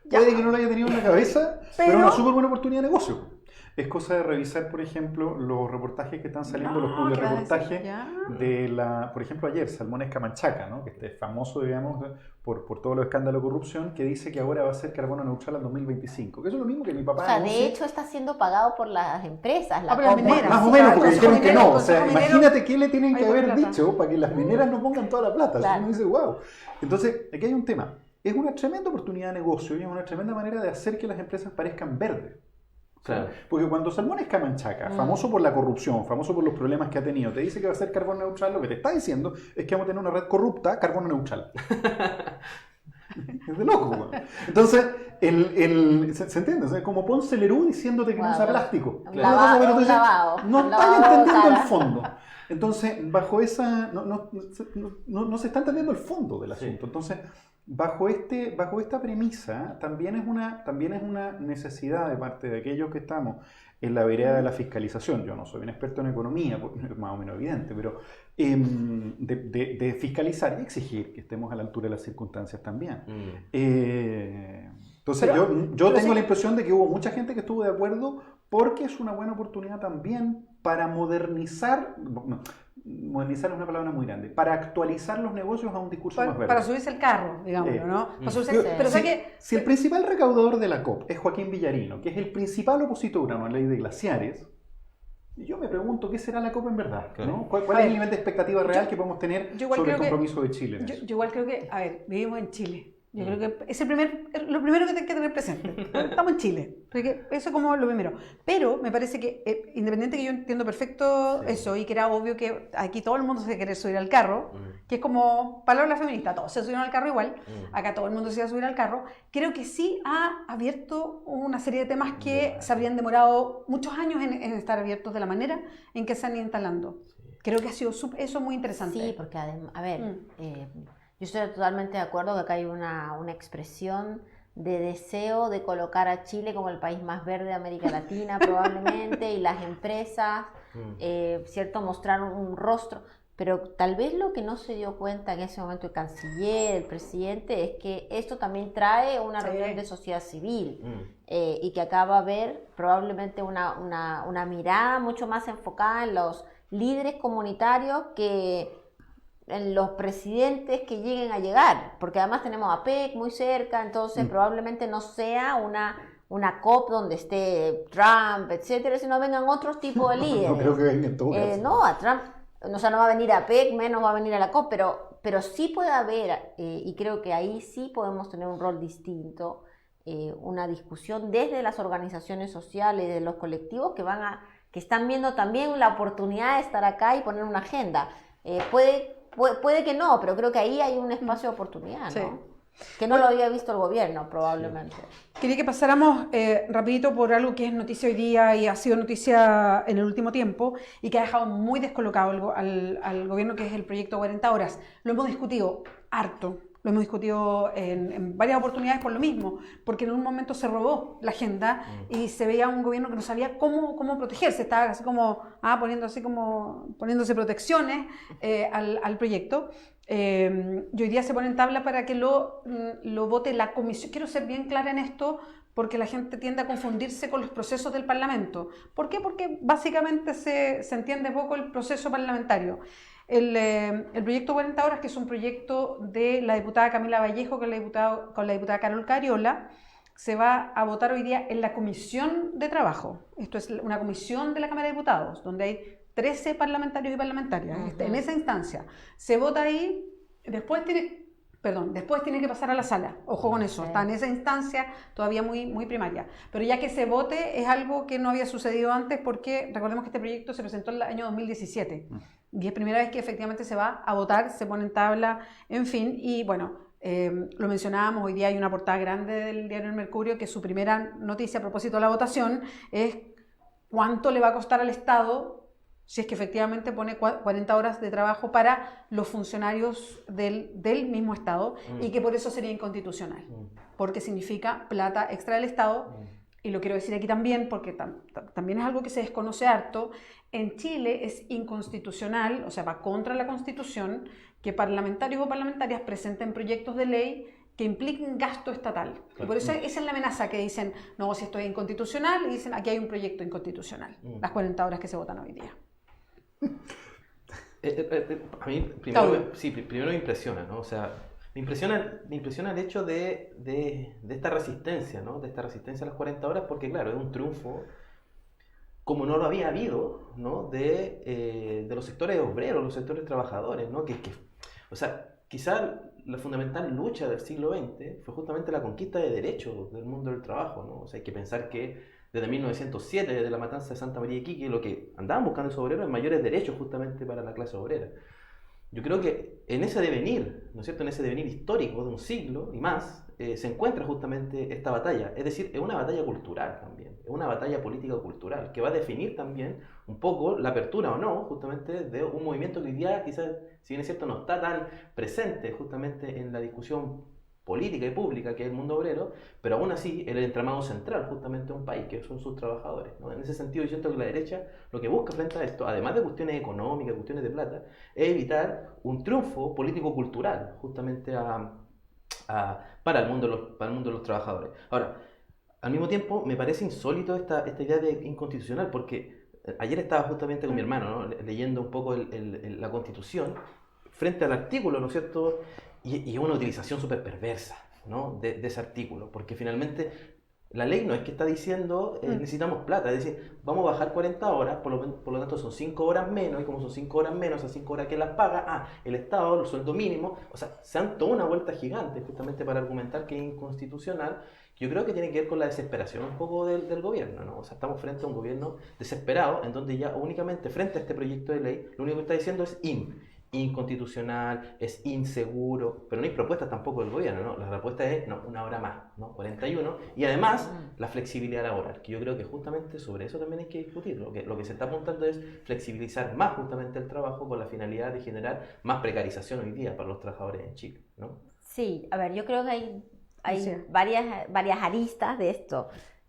puede que no lo haya tenido en la cabeza, pero es una súper buena oportunidad de negocio. Es cosa de revisar, por ejemplo, los reportajes que están saliendo, los publireportajes de por ejemplo, ayer, Salmones Camanchaca, ¿no? Que este es famoso, digamos, por todos los escándalos de corrupción, que dice que ahora va a ser carbono neutral al 2025. Que eso es lo mismo que mi papá... O sea, de hecho está siendo pagado por las empresas, las mineras. Más o menos, porque dijeron que no. O sea, imagínate qué le tienen que haber dicho para que las mineras no pongan toda la plata. Claro. Uno dice, wow. Entonces, aquí hay un tema. Es una tremenda oportunidad de negocio y es una tremenda manera de hacer que las empresas parezcan verdes. Claro. Porque cuando Salmones Camanchaca, famoso por la corrupción, famoso por los problemas que ha tenido, te dice que va a ser carbono neutral, lo que te está diciendo es que vamos a tener una red corrupta carbono neutral. Es de loco, güey. Entonces, ¿se entiende? O sea, como Ponce Lerú diciéndote que no usa plástico. Lavado. No estás entendiendo el fondo. Entonces, bajo esa... No se está entendiendo el fondo del asunto. Entonces, bajo esta premisa, también es una necesidad de parte de aquellos que estamos en la vereda de la fiscalización. Yo no soy un experto en economía, es más o menos evidente, pero de fiscalizar y exigir que estemos a la altura de las circunstancias también. Entonces, yo tengo la impresión de que hubo mucha gente que estuvo de acuerdo porque es una buena oportunidad también para modernizar es una palabra muy grande, para actualizar los negocios a un discurso más verde. Para subirse el carro, digamos, ¿no? Pero si el principal recaudador de la COP es Joaquín Villarino, que es el principal opositor a una ley de glaciares, yo me pregunto qué será la COP en verdad, ¿no? ¿Cuál es el nivel de expectativa real que podemos tener sobre el compromiso de Chile? Yo igual creo que, vivimos en Chile. Yo creo que es lo primero que hay que tener presente. Estamos en Chile. Eso como lo primero. Pero me parece que, independiente que yo entiendo perfecto eso, y que era obvio que aquí todo el mundo se quiere subir al carro, que es como palabra feminista, todos se subieron al carro igual, acá todo el mundo se iba a subir al carro, creo que sí ha abierto una serie de temas que se habrían demorado muchos años en estar abiertos de la manera en que se han ido instalando. Creo que ha sido eso muy interesante. Sí, porque además, a ver, yo estoy totalmente de acuerdo que acá hay una expresión de deseo de colocar a Chile como el país más verde de América Latina probablemente, y las empresas, ¿cierto? Mostrar un rostro, pero tal vez lo que no se dio cuenta en ese momento el canciller, el presidente, es que esto también trae una reunión de sociedad civil, y que acá va a haber probablemente una mirada mucho más enfocada en los líderes comunitarios que en los presidentes que lleguen a llegar, porque además tenemos a PEC muy cerca, entonces probablemente no sea una COP donde esté Trump, etcétera, sino vengan otros tipos de líderes. No creo que vengan todos. No, a Trump, o sea, no va a venir a PEC, menos va a venir a la COP, pero sí puede haber, y creo que ahí sí podemos tener un rol distinto, una discusión desde las organizaciones sociales, de los colectivos que están viendo también la oportunidad de estar acá y poner una agenda. Puede que no, pero creo que ahí hay un espacio de oportunidad, ¿no? Sí. Que no lo había visto el gobierno, probablemente. Quería que pasáramos rapidito por algo que es noticia hoy día y ha sido noticia en el último tiempo y que ha dejado muy descolocado al gobierno, que es el proyecto 40 horas. Lo hemos discutido harto. Lo hemos discutido en varias oportunidades por lo mismo, porque en un momento se robó la agenda y se veía un gobierno que no sabía cómo protegerse, estaba así como poniéndose protecciones al proyecto. Y hoy día se pone en tabla para que lo vote la comisión. Quiero ser bien clara en esto, porque la gente tiende a confundirse con los procesos del Parlamento. ¿Por qué? Porque básicamente se entiende poco el proceso parlamentario. El proyecto 40 horas, que es un proyecto de la diputada Camila Vallejo con la diputada Carol Cariola, se va a votar hoy día en la Comisión de Trabajo. Esto es una comisión de la Cámara de Diputados, donde hay 13 parlamentarios y parlamentarias. En esa instancia se vota ahí, después tiene que pasar a la sala. Ojo con eso, está en esa instancia todavía muy, muy primaria. Pero ya que se vote es algo que no había sucedido antes, porque recordemos que este proyecto se presentó en el año 2017 y es primera vez que efectivamente se va a votar, se pone en tabla, en fin, y bueno, lo mencionábamos, hoy día hay una portada grande del diario El Mercurio que su primera noticia a propósito de la votación es cuánto le va a costar al Estado si es que efectivamente pone 40 horas de trabajo para los funcionarios del mismo Estado, y que por eso sería inconstitucional, porque significa plata extra del Estado. Y lo quiero decir aquí también, porque también es algo que se desconoce harto. En Chile es inconstitucional, o sea, va contra la Constitución, que parlamentarios o parlamentarias presenten proyectos de ley que impliquen gasto estatal. Claro. Y por eso esa es la amenaza, que dicen, no, si esto es inconstitucional, y dicen, aquí hay un proyecto inconstitucional, las 40 horas que se votan hoy día. A mí primero me impresiona, ¿no? O sea, me impresiona el hecho de esta resistencia, ¿no? De esta resistencia a las 40 horas, porque claro, es un triunfo como no lo había habido, ¿no? De los sectores obreros, los sectores trabajadores, ¿no? O sea, quizá la fundamental lucha del siglo XX fue justamente la conquista de derechos del mundo del trabajo, ¿no? O sea, hay que pensar que desde 1907, desde la matanza de Santa María de Iquique, lo que andaban buscando esos obreros es mayores derechos justamente para la clase obrera. Yo creo que en ese devenir, ¿no es cierto?, en ese devenir histórico de un siglo y más, se encuentra justamente esta batalla. Es decir, es una batalla cultural también, es una batalla política-cultural que va a definir también un poco la apertura o no, justamente, de un movimiento que hoy día quizás, si bien es cierto, no está tan presente justamente en la discusión política y pública que es el mundo obrero, pero aún así el entramado central justamente de un país, que son sus trabajadores, ¿no? En ese sentido yo siento que la derecha lo que busca frente a esto, además de cuestiones económicas, cuestiones de plata, es evitar un triunfo político-cultural justamente para el mundo de los trabajadores. Ahora, al mismo tiempo me parece insólito esta idea de inconstitucional, porque ayer estaba justamente con mi hermano, ¿no?, leyendo un poco la Constitución frente al artículo, ¿no es cierto?, y es una utilización súper perversa, ¿no?, de ese artículo, porque finalmente la ley no es que está diciendo necesitamos plata, es decir, vamos a bajar 40 horas, por lo tanto son 5 horas menos, y como son 5 horas menos, esas 5 horas que las paga, el Estado, el sueldo mínimo, o sea, se han toda una vuelta gigante justamente para argumentar que es inconstitucional. Yo creo que tiene que ver con la desesperación un poco del gobierno, ¿no? O sea, estamos frente a un gobierno desesperado, en donde ya únicamente frente a este proyecto de ley, lo único que está diciendo es inconstitucional, es inseguro, pero no hay propuestas tampoco del gobierno, ¿no? La respuesta es, no, 1 hora más, ¿no? 41, y además la flexibilidad laboral, que yo creo que justamente sobre eso también hay que discutir. Lo que se está apuntando es flexibilizar más justamente el trabajo con la finalidad de generar más precarización hoy día para los trabajadores en Chile, ¿no? Sí, a ver, yo creo que hay varias aristas de esto.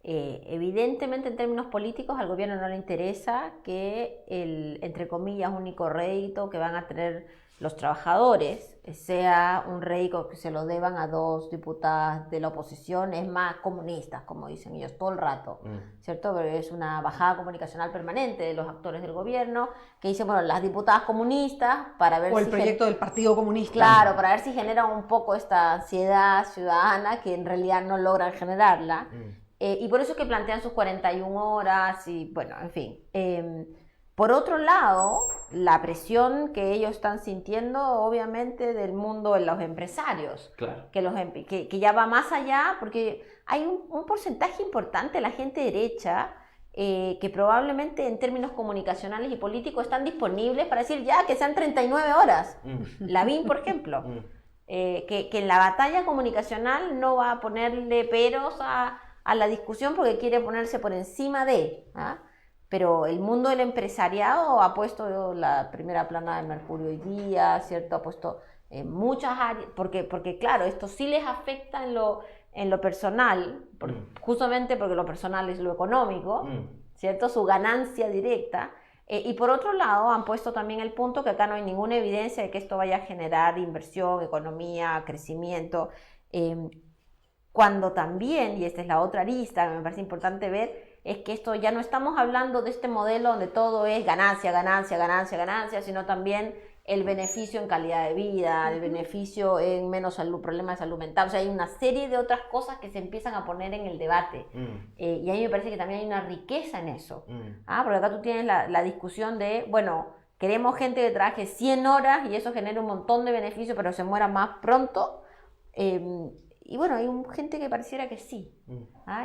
Evidentemente, en términos políticos, al gobierno no le interesa que el, entre comillas, único rédito que van a tener los trabajadores sea un rédito que se lo deban a 2 diputadas de la oposición, es más comunistas, como dicen ellos todo el rato, ¿cierto? Pero es una bajada comunicacional permanente de los actores del gobierno que dicen, bueno, las diputadas comunistas para ver o el proyecto del Partido Comunista. Claro, para ver si generan un poco esta ansiedad ciudadana que en realidad no logran generarla. Y por eso es que plantean sus 41 horas y bueno, en fin. Por otro lado, la presión que ellos están sintiendo obviamente del mundo de los empresarios, claro, que ya va más allá, porque hay un porcentaje importante de la gente derecha que probablemente en términos comunicacionales y políticos están disponibles para decir ya que sean 39 horas. Lavín, por ejemplo, que en la batalla comunicacional no va a ponerle peros a la discusión porque quiere ponerse por encima de, pero el mundo del empresariado ha puesto la primera plana del Mercurio hoy día, ¿cierto? Ha puesto muchas áreas, porque claro, esto sí les afecta en lo personal, justamente porque lo personal es lo económico, ¿cierto? Su ganancia directa. Y por otro lado, han puesto también el punto que acá no hay ninguna evidencia de que esto vaya a generar inversión, economía, crecimiento, cuando también, y esta es la otra arista que me parece importante ver, es que esto ya no estamos hablando de este modelo donde todo es ganancia, ganancia, ganancia, ganancia, sino también el beneficio en calidad de vida, el beneficio en menos problemas de salud mental. O sea, hay una serie de otras cosas que se empiezan a poner en el debate. Y a mí me parece que también hay una riqueza en eso. Porque acá tú tienes la discusión de, bueno, queremos gente que trabaje 100 horas y eso genera un montón de beneficios, pero se muera más pronto. Y bueno, hay gente que pareciera que sí.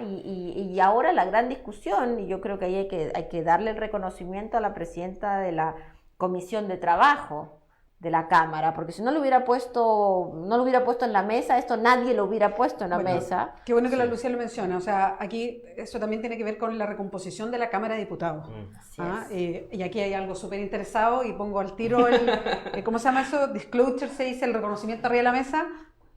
Y ahora la gran discusión, y yo creo que ahí hay que darle el reconocimiento a la presidenta de la Comisión de Trabajo de la Cámara, porque si no lo hubiera puesto en la mesa, esto nadie lo hubiera puesto en la mesa. Qué bueno que la Lucía lo menciona. O sea, aquí eso también tiene que ver con la recomposición de la Cámara de Diputados. Y aquí hay algo súper interesado y pongo al tiro ¿cómo se llama eso? Disclosure se dice, el reconocimiento arriba de la mesa.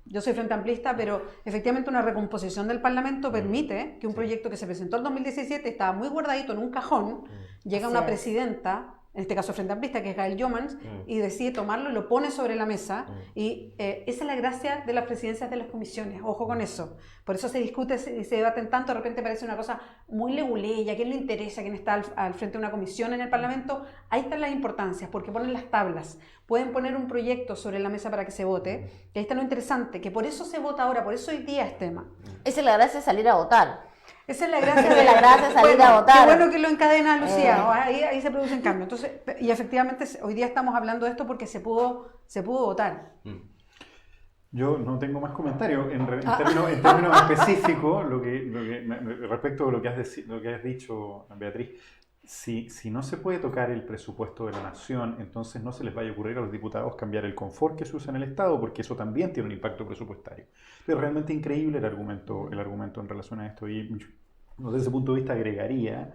Yo soy frente amplista, pero efectivamente una recomposición del Parlamento permite que un proyecto que se presentó en 2017 estaba muy guardadito en un cajón, llega una presidenta, en este caso frente amplista, que es Gael Jomans, y decide tomarlo y lo pone sobre la mesa. Y esa es la gracia de las presidencias de las comisiones, ojo con eso. Por eso se discute y se debaten tanto, de repente parece una cosa muy leguleya, ¿a quién le interesa quién está al frente de una comisión en el Parlamento? Ahí están las importancias, porque ponen las tablas. Pueden poner un proyecto sobre la mesa para que se vote. Y ahí está lo interesante, que por eso se vota ahora, por eso hoy día es tema. Esa es la gracia de salir a votar. Esa es la gracia de salir a votar. Qué bueno que lo encadena Lucía, ahí se produce un cambio. Entonces, y efectivamente hoy día estamos hablando de esto porque se pudo votar. Yo no tengo más comentarios. En términos específicos, respecto a lo que has dicho, Beatriz, si no se puede tocar el presupuesto de la nación, entonces no se les vaya a ocurrir a los diputados cambiar el confort que se usa en el Estado, porque eso también tiene un impacto presupuestario. Es realmente increíble el argumento en relación a esto, y desde ese punto de vista agregaría,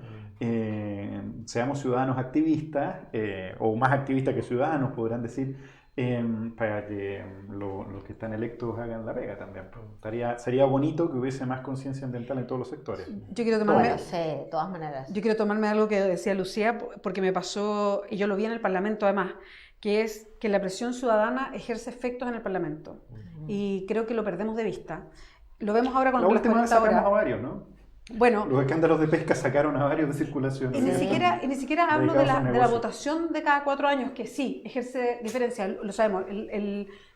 seamos ciudadanos activistas, o más activistas que ciudadanos, podrán decir, para que los que están electos hagan la pega también. Sería bonito que hubiese más conciencia ambiental en todos los sectores. Yo quiero tomarme, de todas maneras. Yo quiero tomarme algo que decía Lucía, porque me pasó, y yo lo vi en el Parlamento además, que es que la presión ciudadana ejerce efectos en el Parlamento. Y creo que lo perdemos de vista. Lo vemos ahora con las 40 horas. A varios, ¿no? Bueno, los escándalos de pesca sacaron a varios de circulación. Y ni siquiera hablo de la votación de cada 4 años, que sí, ejerce diferencia, lo sabemos.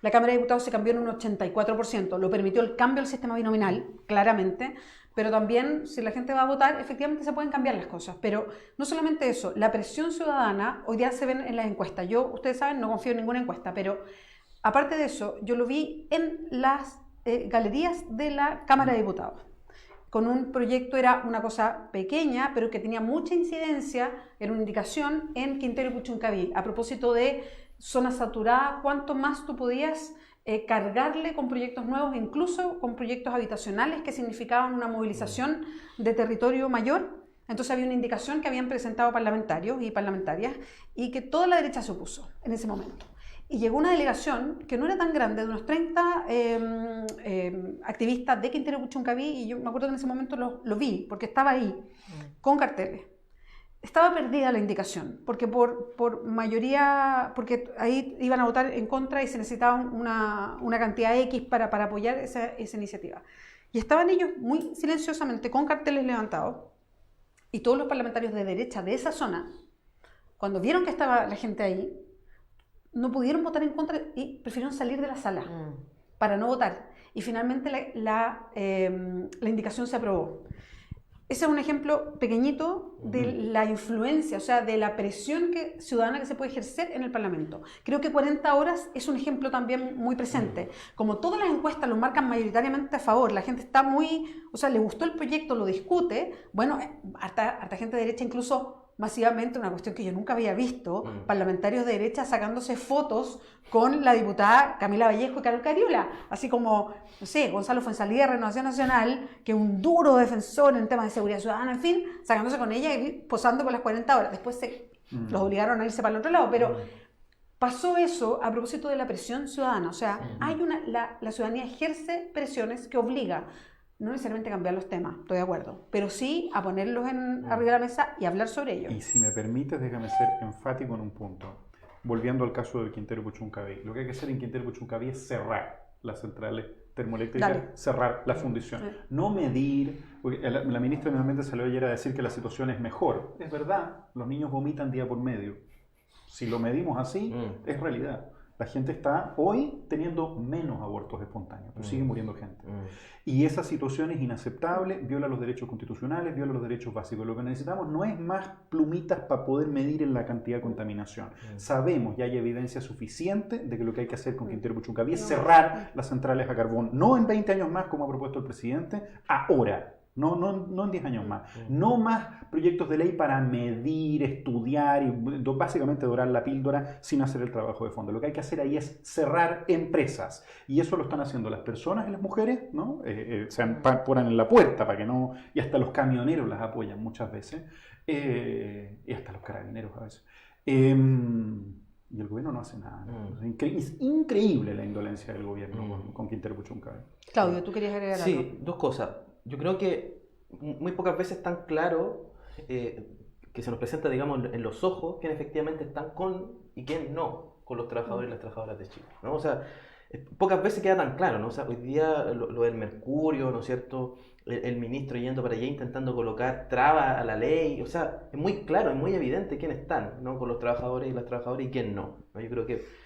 La Cámara de Diputados se cambió en un 84%, lo permitió el cambio del sistema binominal, claramente, pero también si la gente va a votar, efectivamente se pueden cambiar las cosas. Pero no solamente eso, la presión ciudadana, hoy día se ven en las encuestas. Yo, ustedes saben, no confío en ninguna encuesta, pero aparte de eso, yo lo vi en las galerías de la Cámara de Diputados. Con un proyecto, era una cosa pequeña, pero que tenía mucha incidencia, era una indicación en Quintero y Puchuncaví, a propósito de zona saturada, cuánto más tú podías cargarle con proyectos nuevos, incluso con proyectos habitacionales que significaban una movilización de territorio mayor. Entonces había una indicación que habían presentado parlamentarios y parlamentarias y que toda la derecha se opuso en ese momento. Y llegó una delegación que no era tan grande, de unos 30 activistas de Quintero Puchuncaví, y yo me acuerdo que en ese momento lo vi, porque estaba ahí, con carteles. Estaba perdida la indicación, porque por mayoría, porque ahí iban a votar en contra y se necesitaba una cantidad X para apoyar esa iniciativa. Y estaban ellos muy silenciosamente, con carteles levantados, y todos los parlamentarios de derecha de esa zona, cuando vieron que estaba la gente ahí, no pudieron votar en contra y prefirieron salir de la sala para no votar. Y finalmente la indicación se aprobó. Ese es un ejemplo pequeñito de la influencia, o sea, de la presión ciudadana que se puede ejercer en el Parlamento. Creo que 40 horas es un ejemplo también muy presente. Como todas las encuestas lo marcan mayoritariamente a favor, la gente está le gustó el proyecto, lo discute, bueno, harta gente de derecha incluso masivamente, una cuestión que yo nunca había visto, parlamentarios de derecha sacándose fotos con la diputada Camila Vallejo y Carol Cariola, así como, no sé, Gonzalo Fuenzalía de Renovación Nacional, que es un duro defensor en temas de seguridad ciudadana, en fin, sacándose con ella y posando por las 40 horas. Después los obligaron a irse para el otro lado, pero pasó eso a propósito de la presión ciudadana. O sea, la ciudadanía ejerce presiones que obliga, no necesariamente a cambiar los temas, estoy de acuerdo, pero sí a ponerlos arriba de la mesa y hablar sobre ellos. Y si me permites, déjame ser enfático en un punto. Volviendo al caso del Quintero Puchuncaví, lo que hay que hacer en Quintero Puchuncaví es cerrar las centrales termoeléctricas, cerrar la fundición. No medir, porque la ministra de Medio Ambiente salió ayer a decir que la situación es mejor. Es verdad, los niños vomitan día por medio. Si lo medimos así, es realidad. La gente está hoy teniendo menos abortos espontáneos, pero sigue muriendo gente. Y esa situación es inaceptable, viola los derechos constitucionales, viola los derechos básicos. Lo que necesitamos no es más plumitas para poder medir en la cantidad de contaminación. Sabemos, ya hay evidencia suficiente de que lo que hay que hacer con Quintero Puchuncaví es cerrar las centrales a carbón, no en 20 años más, como ha propuesto el presidente, ahora. No en 10 años más. No más proyectos de ley para medir, estudiar y básicamente dorar la píldora sin hacer el trabajo de fondo. Lo que hay que hacer ahí es cerrar empresas. Y eso lo están haciendo las personas y las mujeres, ¿no? Se ponen en la puerta para que no... Y hasta los camioneros las apoyan muchas veces. Y hasta los carabineros a veces. Y el gobierno no hace nada. Es increíble la indolencia del gobierno con Quintero Puchuncaví. Claudio, ¿tú querías agregar algo? Sí, dos cosas. Yo creo que muy pocas veces es tan claro que se nos presenta, digamos, en los ojos quién efectivamente están con y quién no con los trabajadores y las trabajadoras de Chile, ¿no? O sea, pocas veces queda tan claro, ¿no? O sea, hoy día lo del Mercurio, ¿no es cierto? El ministro yendo para allá intentando colocar trabas a la ley, o sea, es muy claro, es muy evidente quiénes están, ¿no? Con los trabajadores y las trabajadoras y quién no, ¿no? Yo creo que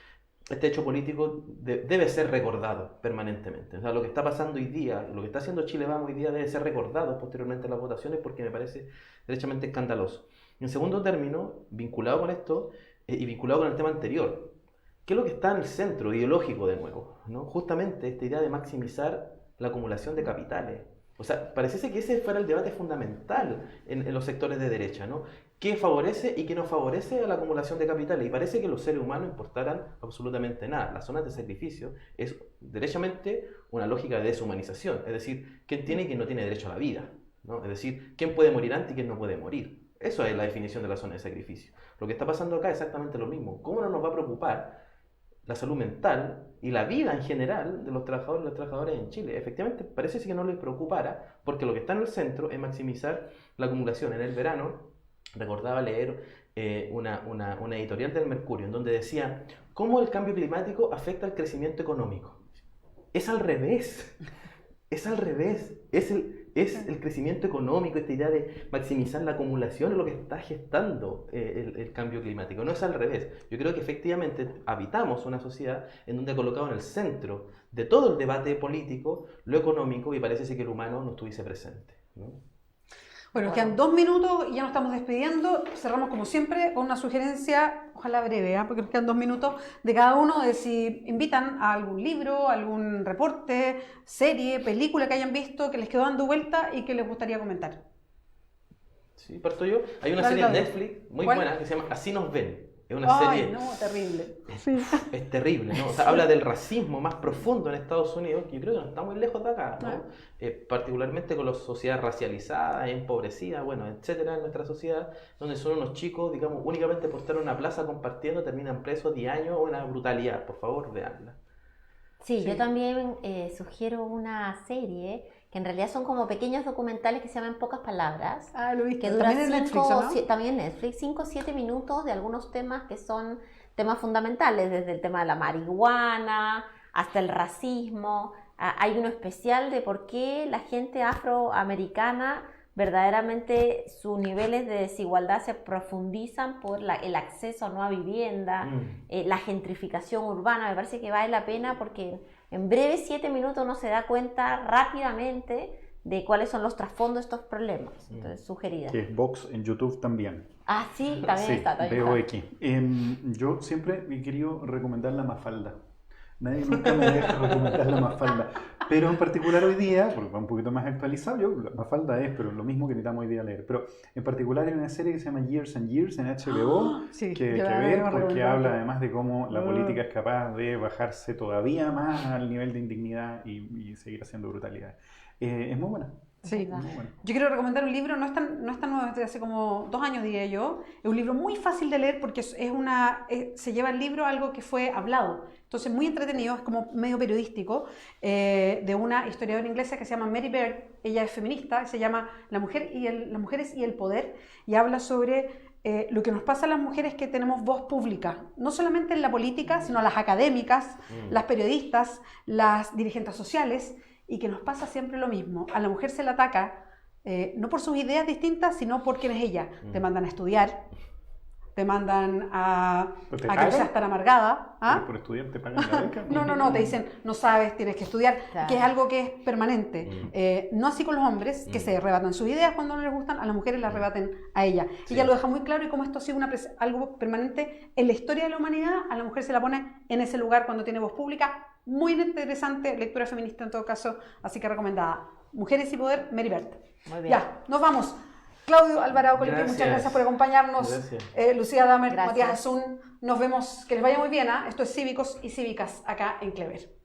este hecho político debe ser recordado permanentemente. O sea, lo que está pasando hoy día, lo que está haciendo Chile Vamos hoy día debe ser recordado posteriormente a las votaciones porque me parece derechamente escandaloso. En segundo término, vinculado con esto y vinculado con el tema anterior, ¿qué es lo que está en el centro ideológico de nuevo? ¿No? Justamente esta idea de maximizar la acumulación de capitales. O sea, pareciese que ese fuera el debate fundamental en los sectores de derecha, ¿no? ¿Qué favorece y qué no favorece a la acumulación de capitales? Y parece que los seres humanos importaran absolutamente nada. Las zonas de sacrificio es derechamente una lógica de deshumanización. Es decir, ¿quién tiene y quién no tiene derecho a la vida? ¿No? Es decir, ¿quién puede morir antes y quién no puede morir? Eso es la definición de la zona de sacrificio. Lo que está pasando acá es exactamente lo mismo. ¿Cómo no nos va a preocupar la salud mental y la vida en general de los trabajadores y las trabajadoras en Chile? Efectivamente, parece que no les preocupara, porque lo que está en el centro es maximizar la acumulación. En el verano, recordaba leer una editorial del Mercurio, en donde decía cómo el cambio climático afecta al crecimiento económico. Es al revés. Es al revés. Es es el crecimiento económico, esta idea de maximizar la acumulación, es lo que está gestando el cambio climático. No es al revés. Yo creo que efectivamente habitamos una sociedad en donde ha colocado en el centro de todo el debate político lo económico, y parece ser que el humano no estuviese presente, ¿no? Bueno, quedan 2 minutos y ya nos estamos despidiendo. Cerramos como siempre con una sugerencia, ojalá breve, porque nos quedan 2 minutos de cada uno, de si invitan a algún libro, algún reporte, serie, película que hayan visto, que les quedó dando vuelta y que les gustaría comentar. Sí, parto yo. Hay una serie en Netflix muy buena que se llama Así nos ven. Es una serie... no, terrible. Es terrible, ¿no? O sea, habla del racismo más profundo en Estados Unidos, que yo creo que no está muy lejos de acá, ¿no? Particularmente con la sociedad racializada, empobrecida, bueno, etcétera, en nuestra sociedad, donde son unos chicos, digamos, únicamente por estar en una plaza compartiendo, terminan presos 10 años, una brutalidad. Por favor, veanla. Sí, yo también sugiero una serie que en realidad son como pequeños documentales que se llaman Pocas Palabras, lo he visto. que duran ¿También en Netflix, ¿no? también Netflix, 5 o 7 minutos de algunos temas que son temas fundamentales, desde el tema de la marihuana hasta el racismo. Hay uno especial de por qué la gente afroamericana verdaderamente sus niveles de desigualdad se profundizan por el acceso no a vivienda, la gentrificación urbana. Me parece que vale la pena porque en breves 7 minutos uno se da cuenta rápidamente de cuáles son los trasfondos de estos problemas. Entonces, sugerida. Que es Vox en YouTube también. Ah, sí, también está. VOX. Yo siempre he querido recomendar La Mafalda. Nadie nunca me deja recomendar La Mafalda. Pero en particular hoy día, porque va un poquito más actualizado, La Mafalda es, pero lo mismo que necesitamos hoy día leer. Pero en particular hay una serie que se llama Years and Years en HBO, que ver, porque habla además de cómo la política es capaz de bajarse todavía más al nivel de indignidad y seguir haciendo brutalidades. Es muy buena. Sí, muy buena. Yo quiero recomendar un libro, no es tan nuevo, desde hace como 2 años diría yo. Es un libro muy fácil de leer porque se lleva el libro a algo que fue hablado. Entonces muy entretenido, es como medio periodístico, de una historiadora inglesa que se llama Mary Beard. Ella es feminista, se llama Las mujeres y el poder, y habla sobre lo que nos pasa a las mujeres que tenemos voz pública, no solamente en la política, sino las académicas, las periodistas, las dirigentes sociales, y que nos pasa siempre lo mismo. A la mujer se la ataca no por sus ideas distintas, sino por quién es ella. Te mandan a estudiar, te mandan a que no seas tan amargada. ¿Ah? ¿Por estudiar te pagan la beca? No, te dicen, no sabes, tienes que estudiar, claro. Que es algo que es permanente. No así con los hombres, que se arrebatan sus ideas cuando no les gustan, a las mujeres las arrebaten a ella. Sí. Ella lo deja muy claro, y como esto ha sido algo permanente en la historia de la humanidad, a la mujer se la pone en ese lugar cuando tiene voz pública. Muy interesante, lectura feminista en todo caso, así que recomendada. Mujeres y poder, Mary Beard. Muy bien. Ya, nos vamos. Claudio Alvarado Colipí, muchas gracias por acompañarnos. Lucía Damer, Matías Azun, nos vemos, que les vaya muy bien. Esto es Cívicos y Cívicas acá en Clever.